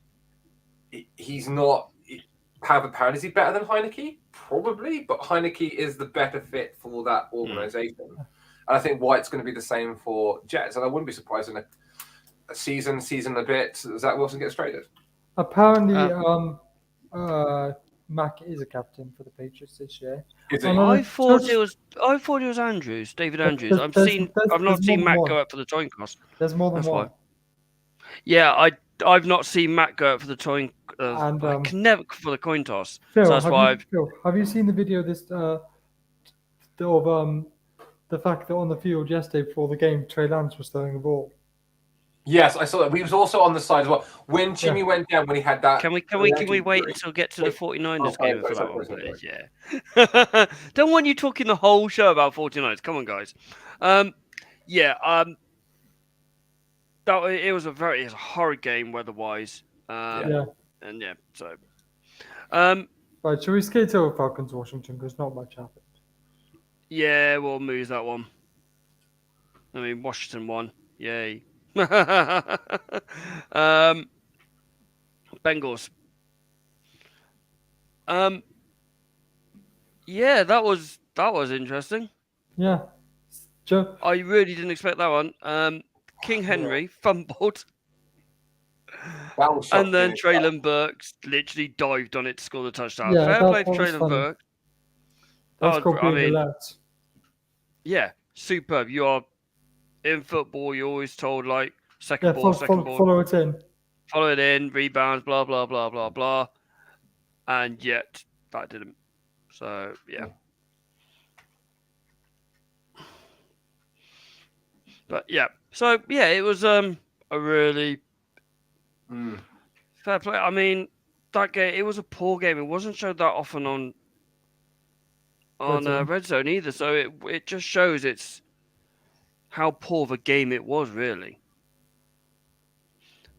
he's not pound for pound. Is he better than Heineke? Probably, but Heineke is the better fit for that organization. And I think White's going to be the same for Jets. And I wouldn't be surprised in a season and a bit, Zach Wilson gets traded. Apparently, Mac is a captain for the Patriots this year. I thought it was Andrews, David Andrews. I've not seen Mac go up for the coin toss. There's more than one. Yeah, I've not seen Mac go up for the coin. I can never for the coin toss. Phil, so that's why. Phil, have you seen the video of this of the fact that on the field yesterday before the game, Trey Lance was throwing the ball? Yes, I saw that. He was also on the side as well. When Jimmy went down, when he had that... Can we wait until we get to the 49ers game for that one, please? Yeah. Don't want you talking the whole show about 49ers. Come on, guys. It was a horrid game weather-wise. And so... Right, shall we skate over Falcons Washington? Because not much happened. Yeah, we'll move that one. I mean, Washington won. Yay. Bengals. Yeah, that was interesting. Yeah. Joe. I really didn't expect that one. King Henry fumbled. And then Treylon Burks literally dived on it to score the touchdown. Yeah, fair play to Treylon Burks. Yeah, superb. You are in football, you're always told like second ball. Follow it in, rebounds, blah blah blah blah blah, and yet that didn't. So yeah, but yeah, it was a really fair play. I mean, that game, it was a poor game. It wasn't showed that often on Red Zone either. So it just shows it's how poor of a game it was, really.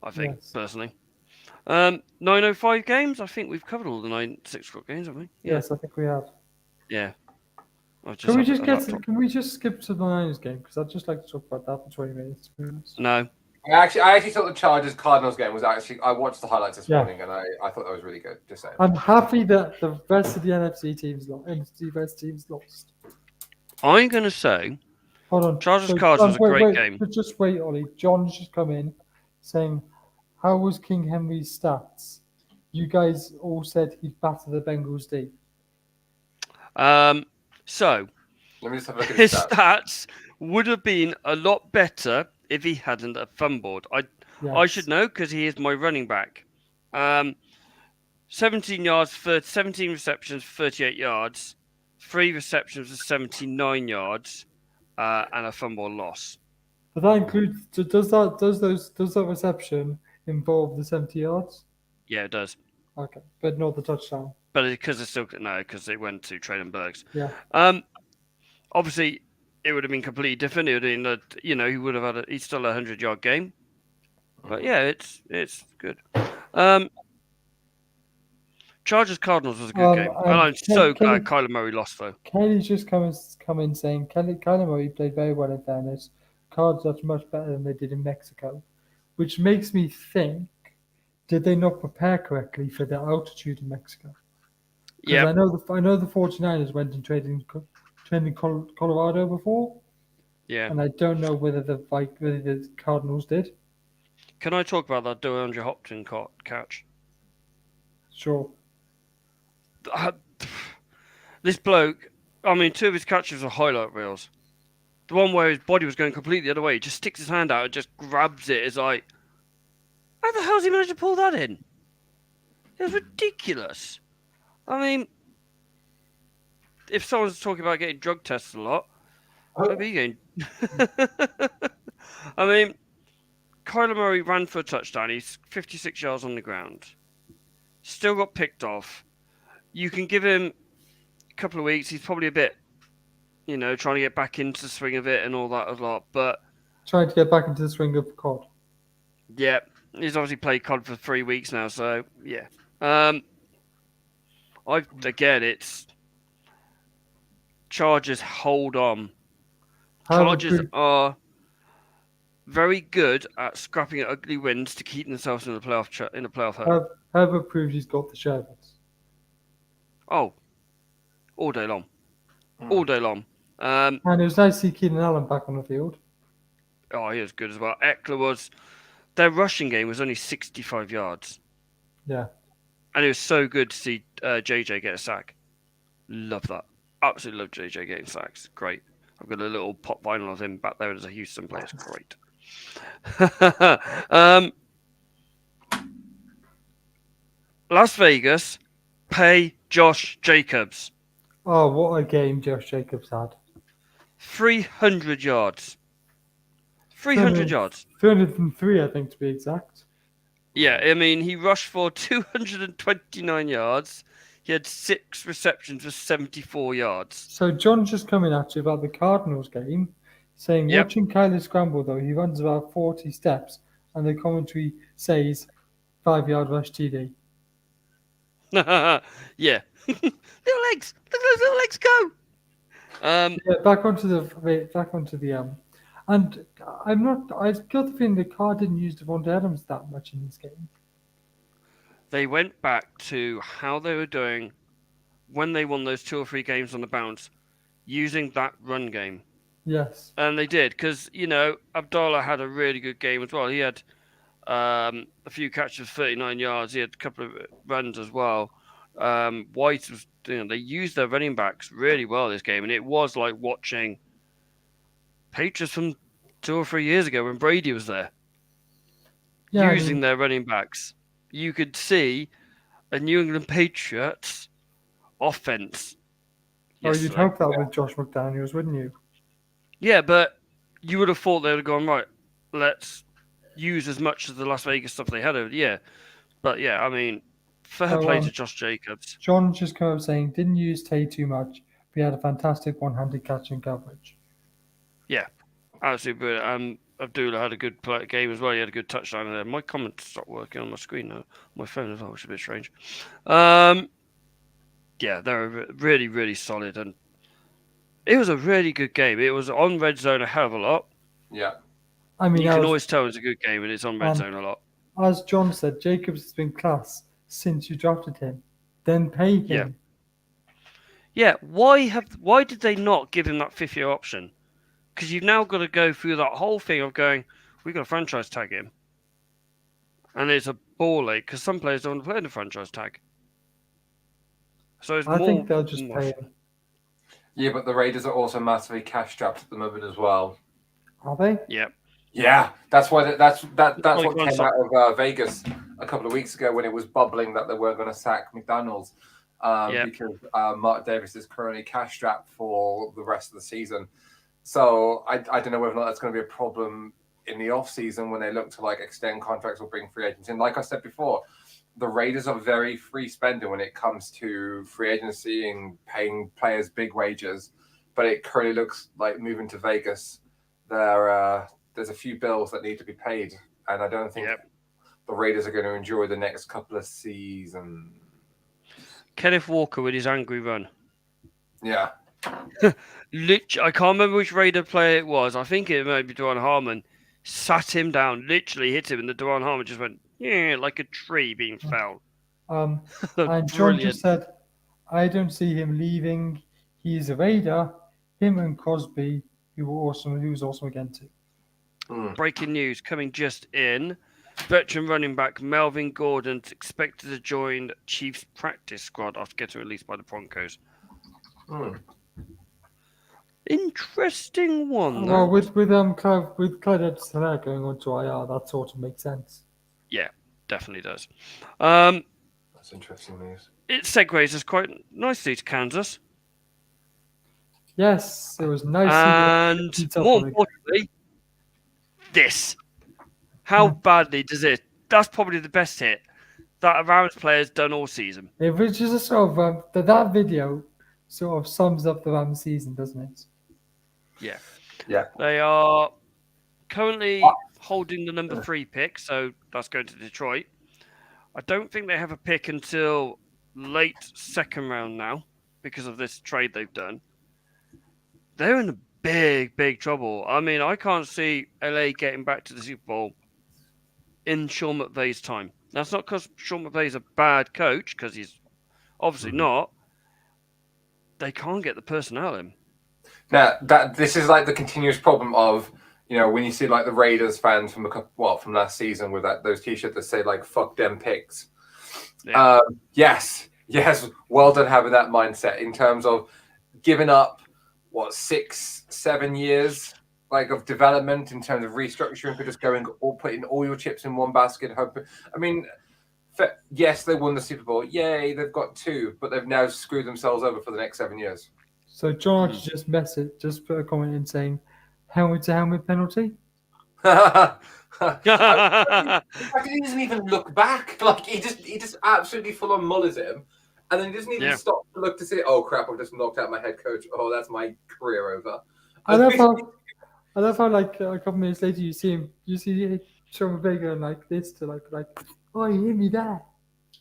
I think, personally. 9:05 games? I think we've covered all the 6 o'clock games, haven't we? Yeah. Yes, I think we have. Yeah. Can we just skip to the Niners game? Because I'd just like to talk about that for 20 minutes. No. I actually thought the Chargers Cardinals game was actually. I watched the highlights this morning, and I thought that was really good. Just saying. I'm happy that the rest of the NFC West teams lost. I'm going to say, hold on, Chargers Cards was a great game. Just wait, Ollie. John's just come in saying, "How was King Henry's stats? You guys all said he'd batter the Bengals D." So let me just have a look at his stats would have been a lot better if he hadn't fumbled. I should know because he is my running back. 17 yards for 17 receptions, 38 yards, 3 receptions for 79 yards, and a fumble loss. But that includes. Does that reception involve the 70 yards? Yeah, it does. Okay, but not the touchdown. But because it went to Traylon Burks. Yeah. Obviously, it would have been completely different. It would have been that he would have had he's still a 100-yard game. But yeah, it's good. Chargers Cardinals was a good game, and I'm so glad Kyler Murray lost though. Kelly's just come in saying Kyler Murray played very well in fairness. Cards are much better than they did in Mexico, which makes me think, did they not prepare correctly for the altitude in Mexico? Yeah, I know the 49ers went and trained in Colorado before. Yeah, and I don't know whether the Cardinals did. Can I talk about that DeAndre Hopkins catch? Sure. This bloke, I mean, 2 of his catches are highlight reels. The one where his body was going completely the other way, he just sticks his hand out and just grabs it. It's like, how the hell's he managed to pull that in? It was ridiculous. I mean, if someone's talking about getting drug tested a lot, maybe getting... I mean, Kyler Murray ran for a touchdown. He's 56 yards on the ground. Still got picked off. You can give him a couple of weeks. He's probably a bit, trying to get back into the swing of it and all that a lot. But trying to get back into the swing of COD. Yeah, he's obviously played COD for 3 weeks now. So yeah, it's Chargers. Hold on. Chargers are very good at scrapping at ugly wins to keep themselves in the playoff hunt. Herbert proved he's got the Shervets. Oh, all day long. All day long. And it was nice to see Keenan Allen back on the field. Oh, he was good as well. Eckler was... Their rushing game was only 65 yards. Yeah. And it was so good to see JJ get a sack. Love that. Absolutely love JJ getting sacks. Great. I've got a little pop vinyl of him back there as a Houston player. It's great. Las Vegas, pay Josh Jacobs. Oh, what a game Josh Jacobs had. 300 yards. 300 yards. 303, I think, to be exact. Yeah, I mean, he rushed for 229 yards. He had 6 receptions for 74 yards. So John's just coming at you about the Cardinals game, saying, watching Kyler scramble, though, he runs about 40 steps, and the commentary says 5-yard rush TD. Yeah. Little legs. Look at those little legs go. Back onto the and I've got the feeling the Card didn't use Devontae Adams that much in this game. They went back to how they were doing when they won those 2 or 3 games on the bounce, using that run game. Yes. And they did, because, Abdullah had a really good game as well. He had a few catches, 39 yards. He had a couple of runs as well. White was, they used their running backs really well this game, and it was like watching Patriots from 2 or 3 years ago when Brady was there, using their running backs. You could see a New England Patriots offense. Oh, you'd hope that with Josh McDaniels, wouldn't you? Yeah, but you would have thought they would have gone, right, let's use as much of the Las Vegas stuff they had over the year. But yeah, I mean, fair play to Josh Jacobs. John just come up saying, didn't use Tay too much, but he had a fantastic one-handed catch and coverage. Yeah, absolutely brilliant. Abdullah had a good game as well. He had a good touchdown there. My comments stopped working on my screen now. My phone as well, which is a bit strange. Yeah, they were really, really solid. And it was a really good game. It was on Red Zone a hell of a lot. Yeah. I mean, you can always tell it's a good game, and it's on Red Zone a lot. As John said, Jacobs has been class since you drafted him. Then pay him. Yeah. Why did they not give him that 5th-year option? Because you've now got to go through that whole thing of going, we've got to franchise tag him. And it's a ball ache because some players don't want to play in the franchise tag. So it's I think they'll just pay him. Yeah, but the Raiders are also massively cash strapped at the moment as well. Are they? Yeah. Yeah, that's why that's what came out of Vegas a couple of weeks ago when it was bubbling that they weren't going to sack McDaniels because Mark Davis is currently cash strapped for the rest of the season. So I don't know whether or not that's going to be a problem in the off season when they look to like extend contracts or bring free agents in. Like I said before, the Raiders are very free spender when it comes to free agency and paying players big wages, but it currently looks like moving to Vegas, there's a few bills that need to be paid, and I don't think the Raiders are going to enjoy the next couple of seasons. Kenneth Walker with his angry run. Yeah. I can't remember which Raider player it was. I think it might be Duran Harmon. Sat him down, literally hit him, and the Duran Harmon just went, like a tree being felled. And John just said, I don't see him leaving. He's a Raider. Him and Crosby, who was awesome again too. Breaking news coming just in. Veteran running back Melvin Gordon's expected to join Chiefs practice squad after getting released by the Broncos. Interesting one. Well, with Clyde Edwards-Helaire going on to IR, that sort of makes sense. Yeah, definitely does. That's interesting news. It segues us quite nicely to Kansas. Yes, it was nice. And more importantly, this. How badly does it? That's probably the best hit that a Rams player's done all season. It was just a sort of that video sort of sums up the Rams season, doesn't it? Yeah. They are currently holding the number 3 pick, so that's going to Detroit. I don't think they have a pick until late second round now because of this trade they've done. They're in big trouble. I mean, I can't see LA getting back to the Super Bowl in Sean McVay's time. That's not because Sean McVay's a bad coach, because he's obviously not. They can't get the personnel in. Now, this is like the continuous problem of, when you see like the Raiders fans from from last season with those T-shirts that say like "fuck them picks." Yeah. Yes, well done having that mindset in terms of giving up 6-7 years like of development in terms of restructuring for just putting all your chips in one basket. I mean, yes, they won the Super Bowl. Yay, they've got 2, but they've now screwed themselves over for the next 7 years. So John just put a comment in saying, helmet to helmet penalty. He doesn't even look back. Like he just absolutely full on mullers him, and then he doesn't even stop to look to see. Oh crap! I've just knocked out my head coach. Oh, that's my career over. I love how like a couple minutes later you see Sean McVay going like this to like, oh, you hit me there.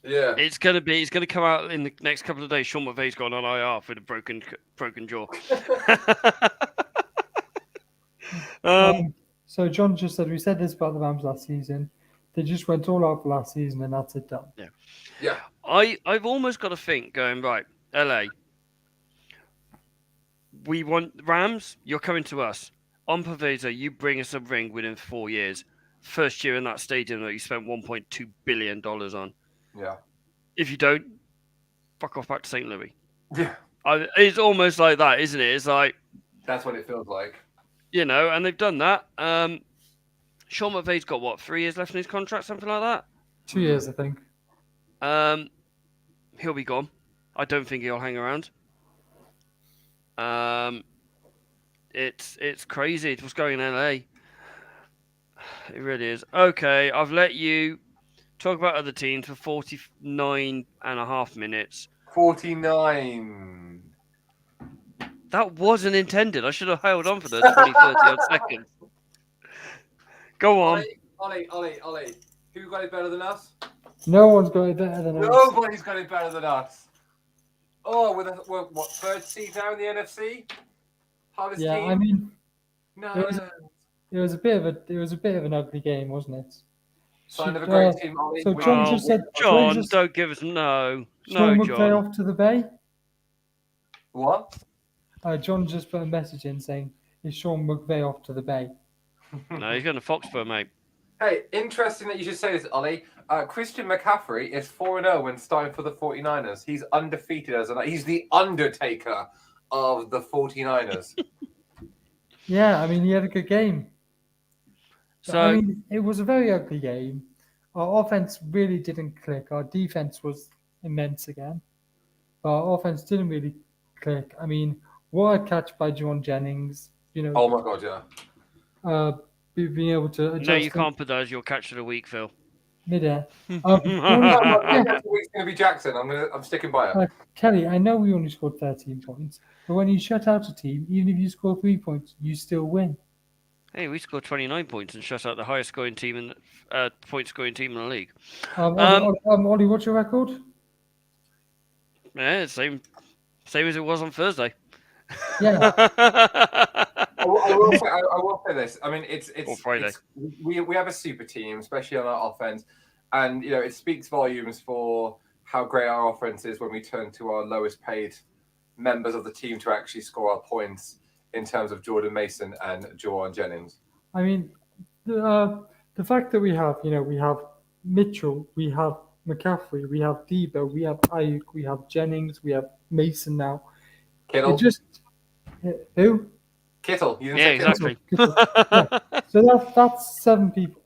Yeah, it's gonna come out in the next couple of days. Sean McVay's gone on IR with a broken jaw. So John just said, we said this about the Rams last season. They just went all out for last season, and that's it done. Yeah. I've almost got to think, going right, LA. We want Rams. You're coming to us. On Paveza, you bring us a ring within 4 years. First year in that stadium that you spent $1.2 billion on. Yeah. If you don't, fuck off back to St. Louis. Yeah. It's almost like that, isn't it? It's like that's what it feels like. And they've done that. Sean McVay's got 3 years left in his contract, something like that. 2 years, I think. He'll be gone. I don't think he'll hang around. It's crazy. What's going on in LA? It really is. Okay, I've let you talk about other teams for 49 and a half minutes. 49. That wasn't intended. I should have held on for the 20, 30 odd seconds. Go on. Ollie. Who got it better than us? No one's got it better than us. Nobody's got it better than us. Oh, we're third seed now in the NFC? Hardest team? I mean... No. it was a bit of an ugly game, wasn't it? Sign of a great team, Ollie. So John just said, John, don't give us no, Sean no, McVeigh John. off to the Bay. What? John just put a message in saying, "Is Sean McVeigh off to the Bay?" No, he's going to Foxborough, mate. Hey, interesting that you should say this, Ollie. Christian McCaffrey is 4-0 when starting for the 49ers. He's undefeated he's the Undertaker of the 49ers. Yeah, I mean, he had a good game. So I mean, it was a very ugly game. Our offense really didn't click. Our defense was immense again. But our offense didn't really click. I mean, what a catch by John Jennings. You know. Oh my God, yeah. Being able to adjust. No, you can't put that as your catch of the week, Phil. Midair. Next week's going to be Jackson. I'm sticking by it. Kelly, I know we only scored 13 points, but when you shut out a team, even if you score 3 points, you still win. Hey, we scored 29 points and shut out the highest scoring team in point scoring team in the league. Ollie, what's your record? Yeah, same as it was on Thursday. Yeah. I will say this. I mean, we have a super team, especially on our offense, and you know it speaks volumes for how great our offense is when we turn to our lowest paid members of the team to actually score our points in terms of Jordan Mason and Juwan Jennings. I mean, the fact that we have Mitchell, we have McCaffrey, we have Debo, we have Ayuk, we have Jennings, we have Mason now. Kittle. Who? Kittle. You yeah, exactly. Kittle. Yeah. So that's 7 people.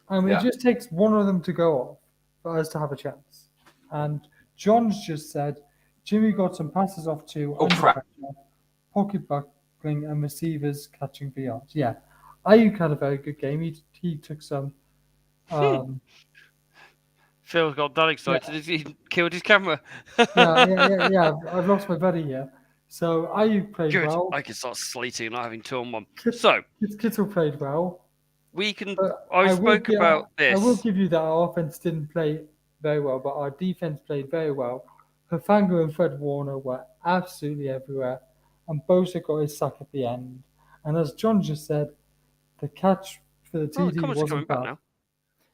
And it just takes one of them to go off for us to have a chance. And John's just said Jimmy got some passes off to pocket buckling and receivers catching for yards. Yeah. Ayuk had a very good game. He took some. Phil got that excited. He killed his camera. yeah. I've lost my buddy here. So Ayuk played Good. well. I can start slating and not having 2 on 1. Kittle played well. We can. I spoke about this. I will give you that our offense didn't play very well, but our defense played very well. Hufanga and Fred Warner were absolutely everywhere, and Bosa got his sack at the end. And as John just said, the catch for the TD wasn't bad. Now.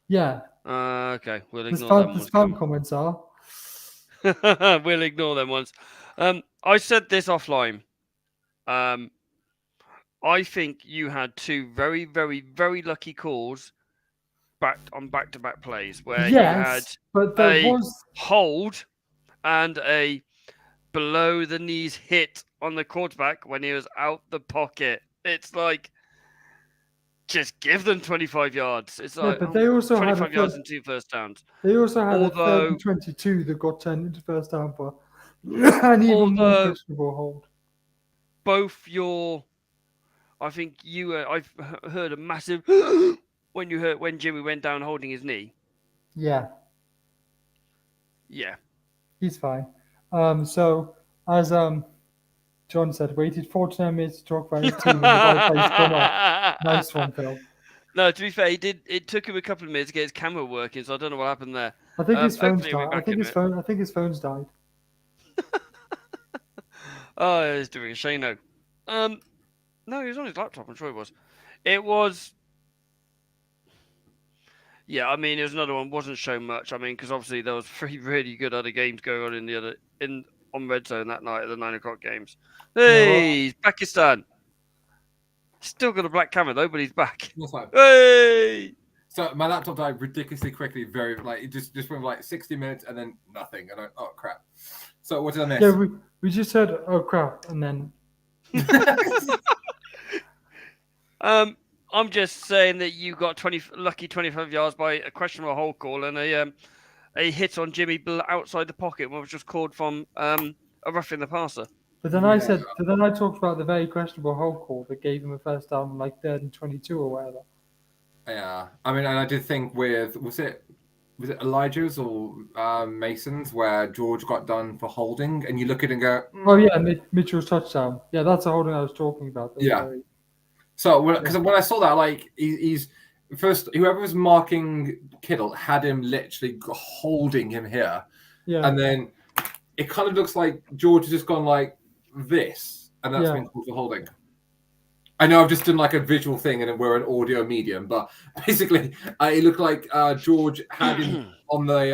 Yeah. Okay, we'll ignore them. The spam comments are. We'll ignore them ones. I said this offline. I think you had 2 very, very, very lucky calls back-to-back plays where you had hold and a below-the-knees hit on the quarterback when he was out the pocket. It's like, just give them 25 yards. It's like but they also 25 yards and 2 first downs. They also had a 3rd and 22 that got turned into first down for an even more questionable hold. Both I think I've heard a massive when Jimmy went down holding his knee. Yeah. Yeah. He's fine. So as John said, waited 49 minutes to talk about his team. Nice one, Phil. No, to be fair, it took him a couple of minutes to get his camera working, so I don't know what happened there. I think his phone's died. I think his phone's died. Oh, he's doing a Shano. No, he was on his laptop. I'm sure he was. It was. Yeah, I mean, it was another one. Wasn't shown much. I mean, because obviously there was 3 really good other games going on on Red Zone that night at the 9:00 games. Hey, he's Pakistan. Still got a black camera though, but he's back. Hey. So my laptop died ridiculously quickly. It just went like 60 minutes and then nothing. And oh crap. So what did I miss? Yeah, we just said oh crap and then. I'm just saying that you got lucky 25 yards by a questionable hold call and a hit on Jimmy outside the pocket, which was just called from a roughing the passer. But then I talked about the very questionable hold call that gave him a first down, like 3rd and 22 or whatever. Yeah, I mean, and I did think with was it Elijah's or Mason's where George got done for holding, and you look at it and go, oh yeah, Mitchell's touchdown. Yeah, that's the holding I was talking about. Yeah. So because when I saw that, like he's first, whoever was marking Kittle had him literally holding him here, yeah, and then it kind of looks like George has just gone like this, and that's been called for holding. I know I've just done like a visual thing and we're an audio medium, but basically it looked like George had him on the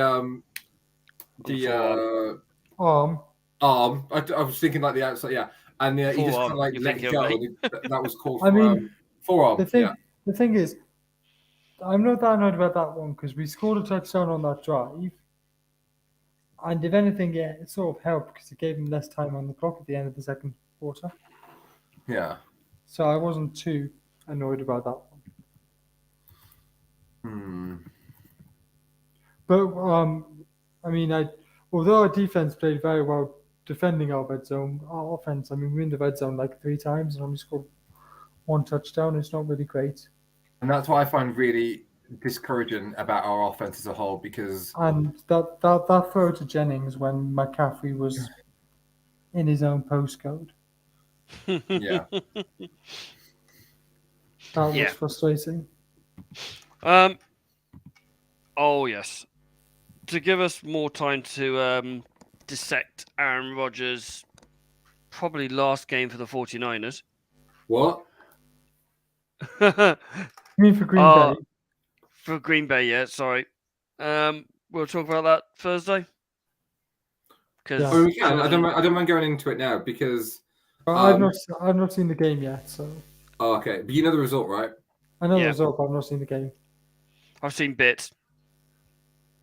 arm. I was thinking like the outside, yeah, and he just kind of like let it go. That was called for, forearm. The thing is, I'm not that annoyed about that one because we scored a touchdown on that drive. And if anything, yeah, it sort of helped because it gave him less time on the clock at the end of the second quarter. Yeah. So I wasn't too annoyed about that one. But I mean, although our defense played very well defending our red zone, our offense, I mean, we're in the red zone like 3 times and only scored 1 touchdown. It's not really great. And that's what I find really discouraging about our offense as a whole, because that throw to Jennings when McCaffrey was in his own postcode. Yeah. That was frustrating. Oh yes. To give us more time to dissect Aaron Rodgers' probably last game for the 49ers. What? You mean for Green Bay? For Green Bay, yeah, sorry. We'll talk about that Thursday. We can. I don't mind going into it now because I've not seen the game yet. So. Oh, okay, but you know the result, right? I know the result, but I've not seen the game. I've seen bits,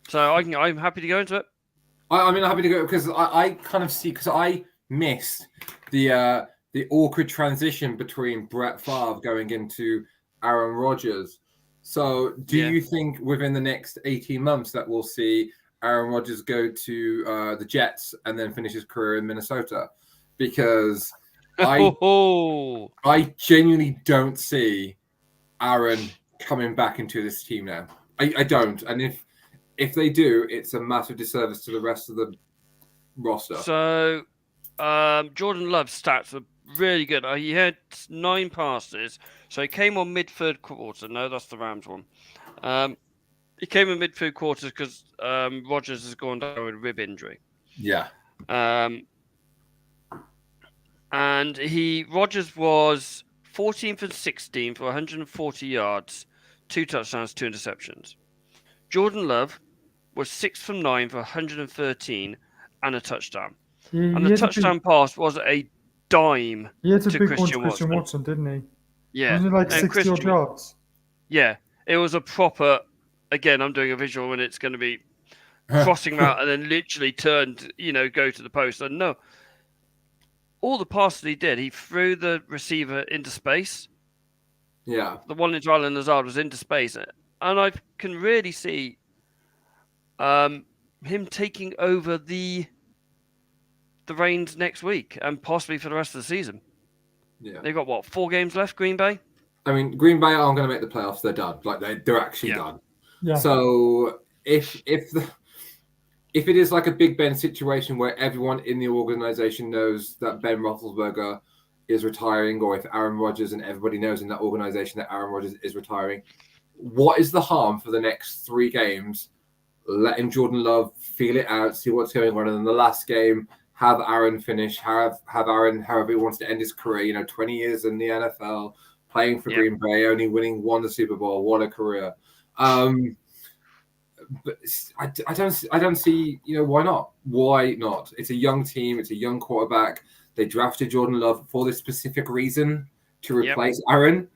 so I'm happy to go into it. I'm happy to go because I kind of see, because I missed the awkward transition between Brett Favre going into Aaron Rodgers. So do you think within the next 18 months that we'll see Aaron Rodgers go to the Jets and then finish his career in Minnesota? Because I genuinely don't see Aaron coming back into this team now. I don't. And if they do, it's a massive disservice to the rest of the roster. So Jordan Love's stats are really good. He had 9 passes. So he came on mid-third quarter. No, that's the Rams one. He came in mid-third quarter because Rodgers has gone down with a rib injury. Yeah. And Rodgers was 14th and 16 for 140 yards, 2 touchdowns, 2 interceptions. Jordan Love was 6 from 9 for 113 and a touchdown. And the touchdown pass was a dime to Christian Watson, didn't he? Yeah. Wasn't it like 60 yards? Yeah. It was a proper, again, I'm doing a visual and it's going to be crossing out and then literally turned, go to the post. And no, all the passes he did, he threw the receiver into space. Yeah. The one into Allen Lazard was into space. And I can really see him taking over the reins next week and possibly for the rest of the season. Yeah. They've got 4 games left, Green Bay? I mean, Green Bay aren't going to make the playoffs. They're done. Like they're actually done. Yeah. So if it is like a Big Ben situation where everyone in the organization knows that Ben Roethlisberger is retiring, or if Aaron Rodgers and everybody knows in that organization that Aaron Rodgers is retiring, what is the harm for the next 3 games? Letting Jordan Love feel it out, see what's going on, and then the last game, have Aaron finish, have Aaron however he wants to end his career. 20 years in the NFL, playing for Green Bay, only winning 1 the Super Bowl. What a career! But I don't see, why not? Why not? It's a young team. It's a young quarterback. They drafted Jordan Love for this specific reason to replace Aaron.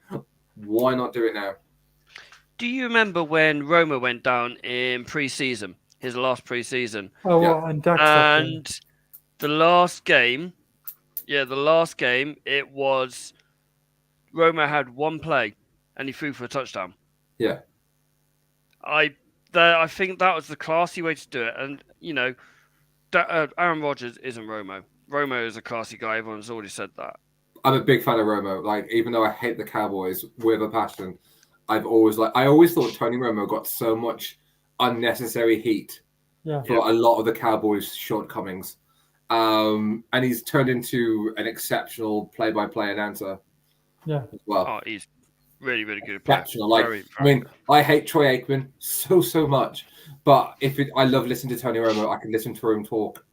Why not do it now? Do you remember when Roma went down in preseason, his last preseason? Oh, well, and the last game, it was Roma had 1 play and he threw for a touchdown. Yeah. I think that was the classy way to do it. And, Aaron Rodgers isn't Romo. Romo is a classy guy. Everyone's already said that. I'm a big fan of Romo. Like, even though I hate the Cowboys with a passion, I always thought Tony Romo got so much unnecessary heat for a lot of the Cowboys' shortcomings. And he's turned into an exceptional play-by-play announcer. Yeah. As well. Oh, he's really, really good. Exceptional. I hate Troy Aikman so much, but I love listening to Tony Romo. I can listen to him talk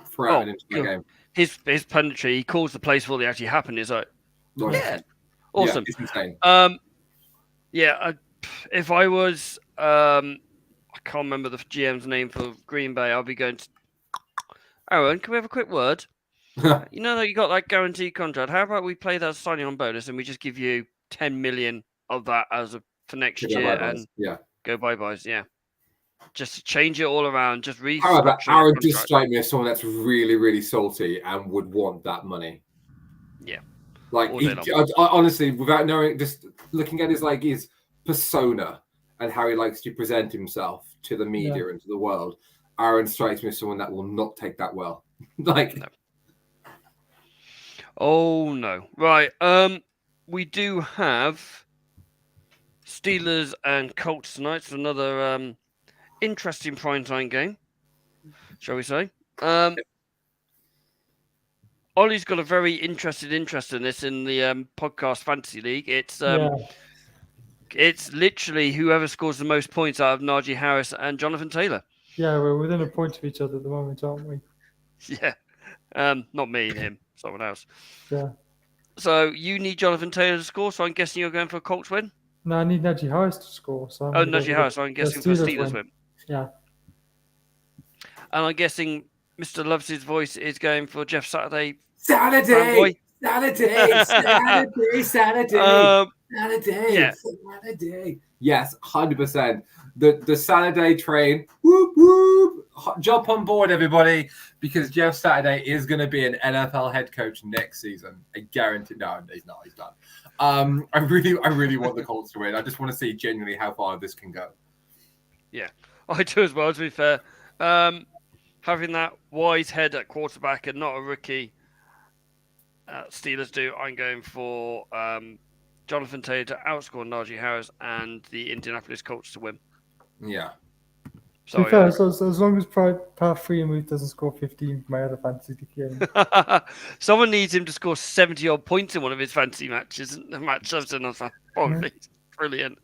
throughout an entire game. His punditry, he calls the plays before they actually happen. He's like, Awesome. Yeah, it's insane. If I was, I can't remember the GM's name for Green Bay, I'll be going to. Aaron, can we have a quick word? You know that you got that guaranteed contract. How about we play that signing on bonus and we just give you 10 million of that for next year and go bye-byes? Yeah. Just change it all around. Just restructure. However, Aaron does strike me as someone that's really, really salty and would want that money. Yeah. Like, I honestly, without knowing, just looking at his persona and how he likes to present himself to the media and to the world, Aaron strikes me as someone that will not take that well. Like, no. Oh no! Right, we do have Steelers and Colts tonight. So another interesting primetime game, shall we say? Ollie's got a very interested interest in this in the podcast fantasy league. It's literally whoever scores the most points out of Najee Harris and Jonathan Taylor. Yeah, we're within a point of each other at the moment, aren't we? Yeah. Not me and him, someone else. Yeah. So you need Jonathan Taylor to score, so I'm guessing you're going for a Colts win? No, I need Najee Harris to score. So Najee Harris, so I'm guessing for Steelers win. Yeah. And I'm guessing Mr. Loves His Voice is going for Jeff Saturday. Saturday! Yes, 100%. The Saturday train. Whoop, whoop. Jump on board, everybody, because Jeff Saturday is going to be an NFL head coach next season. I guarantee. No, he's not. He's done. I really want the Colts to win. I just want to see genuinely how far this can go. Yeah, I do as well, to be fair. Having that wise head at quarterback and not a rookie, Steelers do. I'm going for Jonathan Taylor to outscore Najee Harris and the Indianapolis Colts to win. Yeah. Sorry, fair, so as long as Pat Freeman doesn't score 15 for my other fantasy game. Someone needs him to score 70-odd points in one of his fantasy matches. Probably. Brilliant.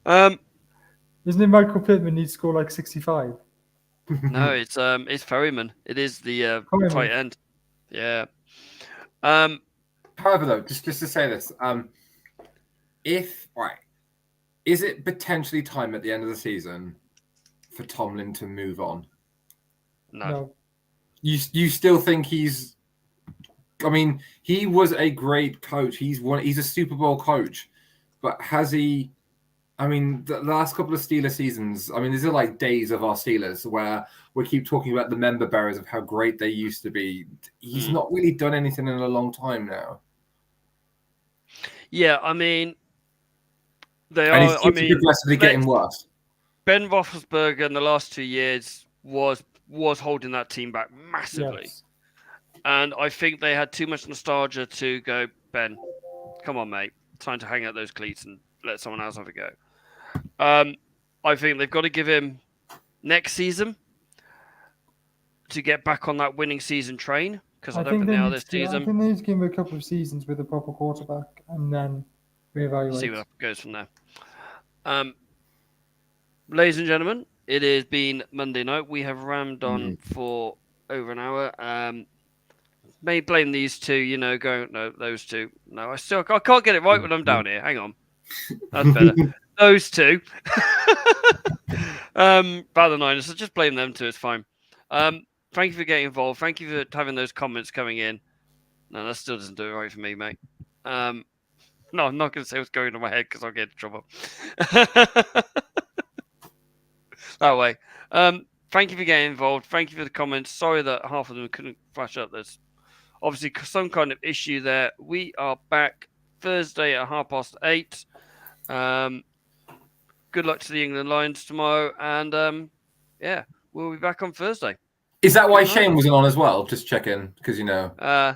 Isn't it Michael Pittman needs to score like 65? No, it's Ferryman. It is the tight end. Yeah. However, though, just to say this, is it potentially time at the end of the season for Tomlin to move on? No. You still think he's? I mean, he was a great coach. He's a Super Bowl coach, but has he? I mean, the last couple of Steelers seasons, I mean, these are like days of our Steelers where we keep talking about the member bearers of how great they used to be. He's not really done anything in a long time now. Yeah, I mean, he's progressively getting worse. Ben Roethlisberger in the last 2 years was holding that team back massively. Yes. And I think they had too much nostalgia to go, Ben, come on, mate. Time to hang out those cleats and let someone else have a go. I think they've got to give him next season to get back on that winning season train, because I don't think they are this season. I think they need to give him a couple of seasons with a proper quarterback and then reevaluate. See what goes from there. Ladies and gentlemen, it has been Monday night. We have rammed on for over an hour. May blame these two, those two. No, I can't get it right when I'm down here. Hang on. That's better. Those two. About the Niners, so just blame them two. It's fine. Thank you for getting involved. Thank you for having those comments coming in. No, that still doesn't do it right for me, mate. No, I'm not going to say what's going on in my head because I'll get in trouble. That way. Thank you for getting involved. Thank you for the comments. Sorry that half of them couldn't flash up. There's obviously some kind of issue there. We are back Thursday at 8:30. Good luck to the England Lions tomorrow. And we'll be back on Thursday. Is that why Shane wasn't on as well? Just checking, because